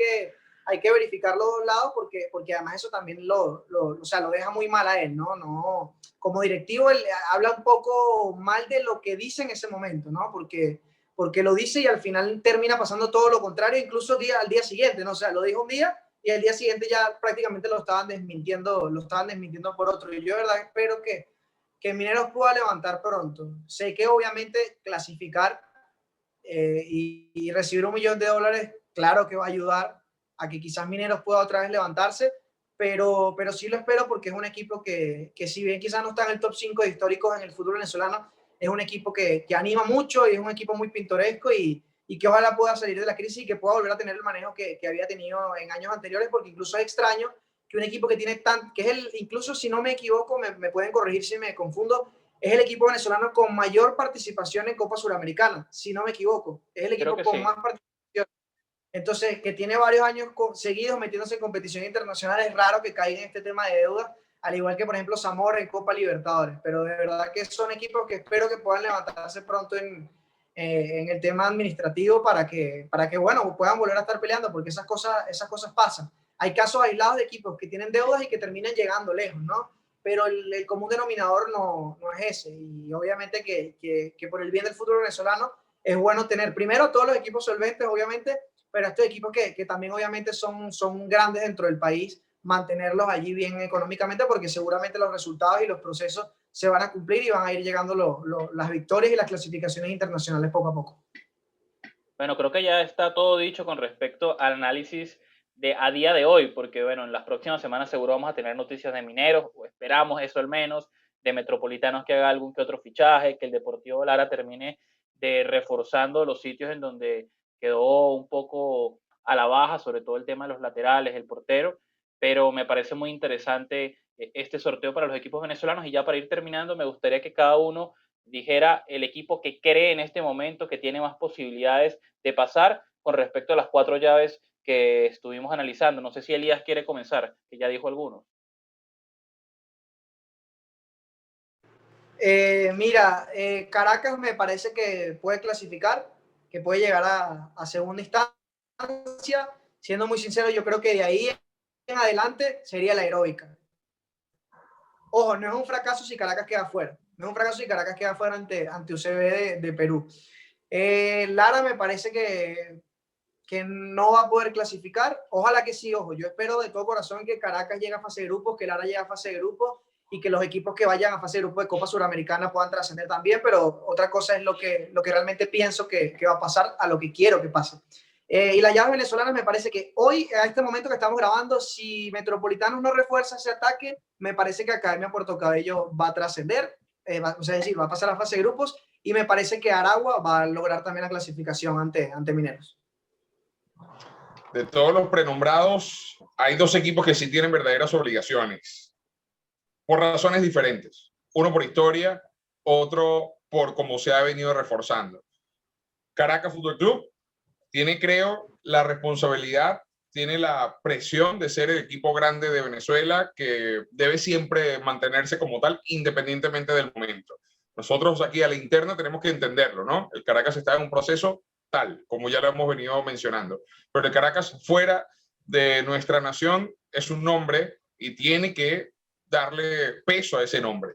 que verificar los dos lados, porque además eso también o sea, lo deja muy mal a él, ¿no? Como directivo, él habla un poco mal de lo que dice en ese momento, ¿no? Porque lo dice y al final termina pasando todo lo contrario, incluso al día siguiente, ¿no? O sea, lo dijo un día y al día siguiente ya prácticamente lo estaban desmintiendo por otro. Y yo de verdad espero que Mineros pueda levantar pronto. Sé que obviamente clasificar y recibir $1 millón, claro que va a ayudar a que quizás Mineros pueda otra vez levantarse, pero sí lo espero porque es un equipo que si bien quizás no está en el top 5 de históricos en el fútbol venezolano, es un equipo que anima mucho y es un equipo muy pintoresco y que ojalá pueda salir de la crisis y que pueda volver a tener el manejo que había tenido en años anteriores, porque incluso es extraño que un equipo que tiene que es incluso si no me equivoco, me pueden corregir si me confundo, es el equipo venezolano con mayor participación en Copa Suramericana, si no me equivoco, es el equipo con más participación. Entonces, que tiene varios años seguidos metiéndose en competición internacional, es raro que caiga en este tema de deuda, al igual que, por ejemplo, Zamora en Copa Libertadores. Pero de verdad que son equipos que espero que puedan levantarse pronto en el tema administrativo para que bueno, puedan volver a estar peleando, porque esas cosas pasan. Hay casos aislados de equipos que tienen deudas y que terminan llegando lejos, ¿no? Pero el común denominador no es ese. Y obviamente que por el bien del fútbol venezolano es bueno tener primero todos los equipos solventes, obviamente, pero estos equipos que también obviamente son grandes dentro del país, mantenerlos allí bien económicamente, porque seguramente los resultados y los procesos se van a cumplir y van a ir llegando las victorias y las clasificaciones internacionales poco a poco. Bueno, creo que ya está todo dicho con respecto al análisis a día de hoy, porque bueno, en las próximas semanas seguro vamos a tener noticias de Mineros, o esperamos eso al menos, de Metropolitanos que haga algún que otro fichaje, que el Deportivo Lara termine reforzando los sitios en donde quedó un poco a la baja, sobre todo el tema de los laterales, el portero, pero me parece muy interesante este sorteo para los equipos venezolanos. Y ya para ir terminando, me gustaría que cada uno dijera el equipo que cree en este momento que tiene más posibilidades de pasar con respecto a las 4 llaves que estuvimos analizando. No sé si Elías quiere comenzar, que ya dijo algunos. Mira, Caracas me parece que puede clasificar, que puede llegar a segunda instancia. Siendo muy sincero, yo creo que de ahí en adelante sería la heroica. Ojo, no es un fracaso si Caracas queda fuera. No es un fracaso si Caracas queda fuera ante UCB de Perú. Lara me parece que no va a poder clasificar. Ojalá que sí, ojo. Yo espero de todo corazón que Caracas llegue a fase de grupos, que Lara llegue a fase de grupos y que los equipos que vayan a fase de grupo de Copa Suramericana puedan trascender también, pero otra cosa es lo que realmente pienso que va a pasar a lo que quiero que pase. Y las llaves venezolanas me parece que hoy, a este momento que estamos grabando, si Metropolitanos no refuerza ese ataque, me parece que Academia Puerto Cabello va a trascender, o sea, es decir, va a pasar a fase de grupos, y me parece que Aragua va a lograr también la clasificación ante Mineros. De todos los prenombrados, hay 2 equipos que sí tienen verdaderas obligaciones, por razones diferentes. Uno por historia, otro por cómo se ha venido reforzando. Caracas Fútbol Club tiene, creo, la responsabilidad, tiene la presión de ser el equipo grande de Venezuela que debe siempre mantenerse como tal, independientemente del momento. Nosotros aquí a la interna tenemos que entenderlo, ¿no? El Caracas está en un proceso tal, como ya lo hemos venido mencionando. Pero el Caracas fuera de nuestra nación es un nombre y tiene que darle peso a ese nombre.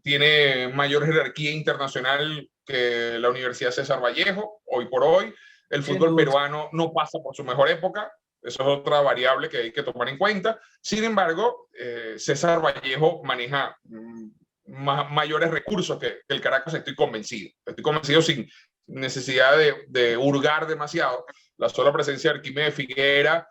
Tiene mayor jerarquía internacional que la Universidad César Vallejo, hoy por hoy. El fútbol peruano no pasa por su mejor época, eso es otra variable que hay que tomar en cuenta. Sin embargo, César Vallejo maneja mayores recursos que el Caracas, estoy convencido sin necesidad de hurgar demasiado. La sola presencia de Arquímedes Figuera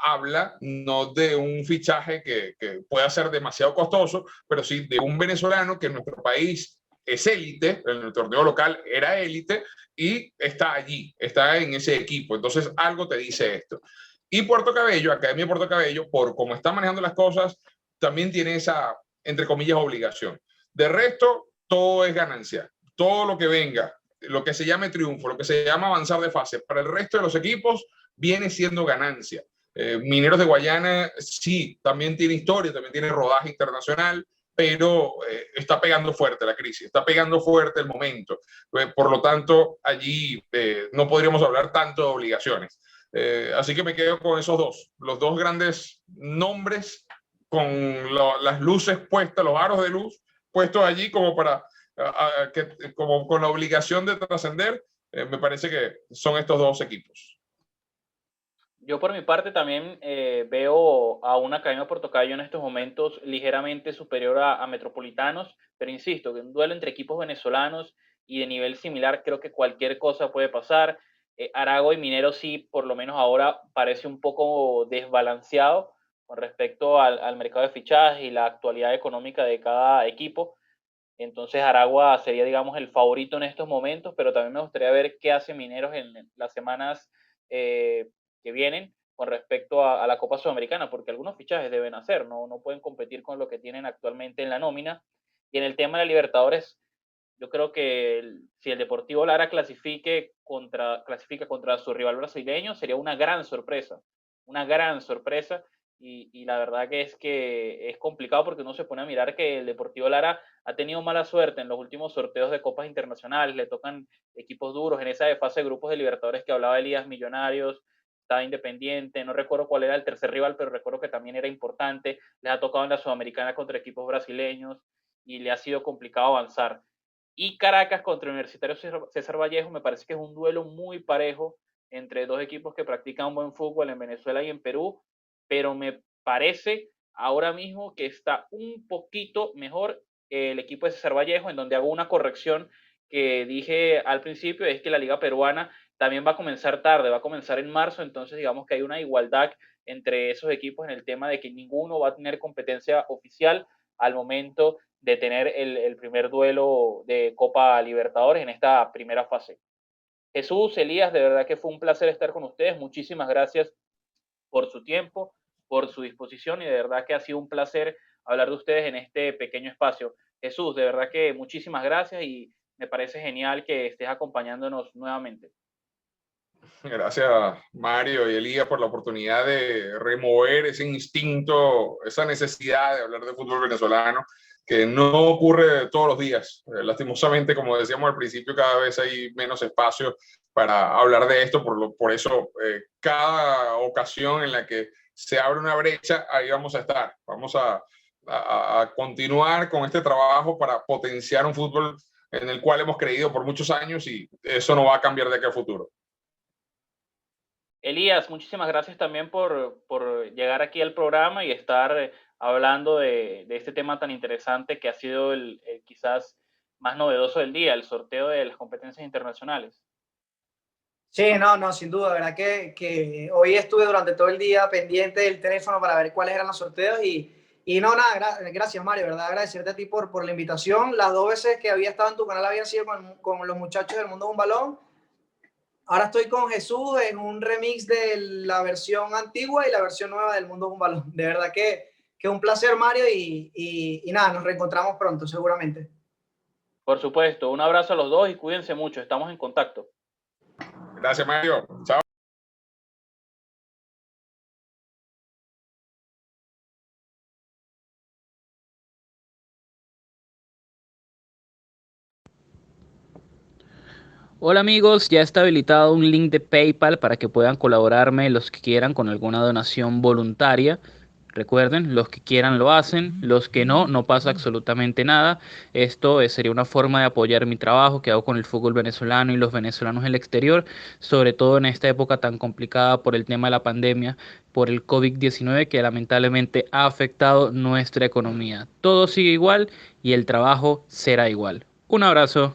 habla no de un fichaje que pueda ser demasiado costoso, pero sí de un venezolano que en nuestro país es élite, en el torneo local era élite y está allí, está en ese equipo. Entonces algo te dice esto. Y Puerto Cabello, Academia Puerto Cabello, por cómo está manejando las cosas, también tiene esa, entre comillas, obligación. De resto, todo es ganancia. Todo lo que venga, lo que se llame triunfo, lo que se llama avanzar de fase, para el resto de los equipos viene siendo ganancia. Mineros de Guayana sí, también tiene historia, también tiene rodaje internacional, pero está pegando fuerte la crisis, está pegando fuerte el momento. Por lo tanto, allí no podríamos hablar tanto de obligaciones. Así que me quedo con esos dos, los dos grandes nombres con las luces puestas, los aros de luz puestos allí como para como con la obligación de trascender. Me parece que son estos dos equipos. Yo por mi parte también veo a una Academia Portocayo en estos momentos ligeramente superior a Metropolitanos, pero insisto, que un duelo entre equipos venezolanos y de nivel similar, creo que cualquier cosa puede pasar. Aragua y Minero sí, por lo menos ahora parece un poco desbalanceado con respecto al mercado de fichajes y la actualidad económica de cada equipo. Entonces Aragua sería, digamos, el favorito en estos momentos, pero también me gustaría ver qué hace Mineros en las semanas que vienen con respecto a la Copa Sudamericana, porque algunos fichajes deben hacer, no pueden competir con lo que tienen actualmente en la nómina. Y en el tema de la Libertadores, yo creo que si el Deportivo Lara clasifica contra su rival brasileño, sería una gran sorpresa, y la verdad que es complicado porque uno se pone a mirar que el Deportivo Lara ha tenido mala suerte en los últimos sorteos de copas internacionales, le tocan equipos duros en esa fase de grupos de Libertadores que hablaba Elías, Millonarios, estaba Independiente, no recuerdo cuál era el tercer rival, pero recuerdo que también era importante, les ha tocado en la Sudamericana contra equipos brasileños y le ha sido complicado avanzar. Y Caracas contra Universitario César Vallejo me parece que es un duelo muy parejo entre dos equipos que practican un buen fútbol en Venezuela y en Perú, pero me parece ahora mismo que está un poquito mejor el equipo de César Vallejo, en donde hago una corrección que dije al principio, es que la liga peruana también va a comenzar tarde, va a comenzar en marzo, entonces digamos que hay una igualdad entre esos equipos en el tema de que ninguno va a tener competencia oficial al momento de tener el primer duelo de Copa Libertadores en esta primera fase. Jesús, Elías, de verdad que fue un placer estar con ustedes, muchísimas gracias por su tiempo, por su disposición y de verdad que ha sido un placer hablar de ustedes en este pequeño espacio. Jesús, de verdad que muchísimas gracias y me parece genial que estés acompañándonos nuevamente. Gracias, Mario y Elías, por la oportunidad de remover ese instinto, esa necesidad de hablar de fútbol venezolano, que no ocurre todos los días. Lastimosamente, como decíamos al principio, cada vez hay menos espacio para hablar de esto, por eso cada ocasión en la que se abre una brecha, ahí vamos a estar. Vamos a continuar con este trabajo para potenciar un fútbol en el cual hemos creído por muchos años y eso no va a cambiar de aquí al futuro. Elías, muchísimas gracias también por llegar aquí al programa y estar hablando de este tema tan interesante que ha sido el quizás más novedoso del día, el sorteo de las competencias internacionales. Sí, no, sin duda, verdad que hoy estuve durante todo el día pendiente del teléfono para ver cuáles eran los sorteos y no, nada, gracias Mario, verdad, agradecerte a ti por la invitación. Las dos veces que había estado en tu canal habían sido con los muchachos del Mundo de un Balón. Ahora estoy con Jesús en un remix de la versión antigua y la versión nueva del Mundo de un Balón. De verdad que un placer, Mario, y nada, nos reencontramos pronto, seguramente. Por supuesto, un abrazo a los dos y cuídense mucho, estamos en contacto. Gracias, Mario. Chao. Hola amigos, ya está habilitado un link de PayPal para que puedan colaborarme los que quieran con alguna donación voluntaria. Recuerden, los que quieran lo hacen, los que no, no pasa absolutamente nada. Esto sería una forma de apoyar mi trabajo que hago con el fútbol venezolano y los venezolanos en el exterior, sobre todo en esta época tan complicada por el tema de la pandemia, por el COVID-19 que lamentablemente ha afectado nuestra economía. Todo sigue igual y el trabajo será igual. Un abrazo.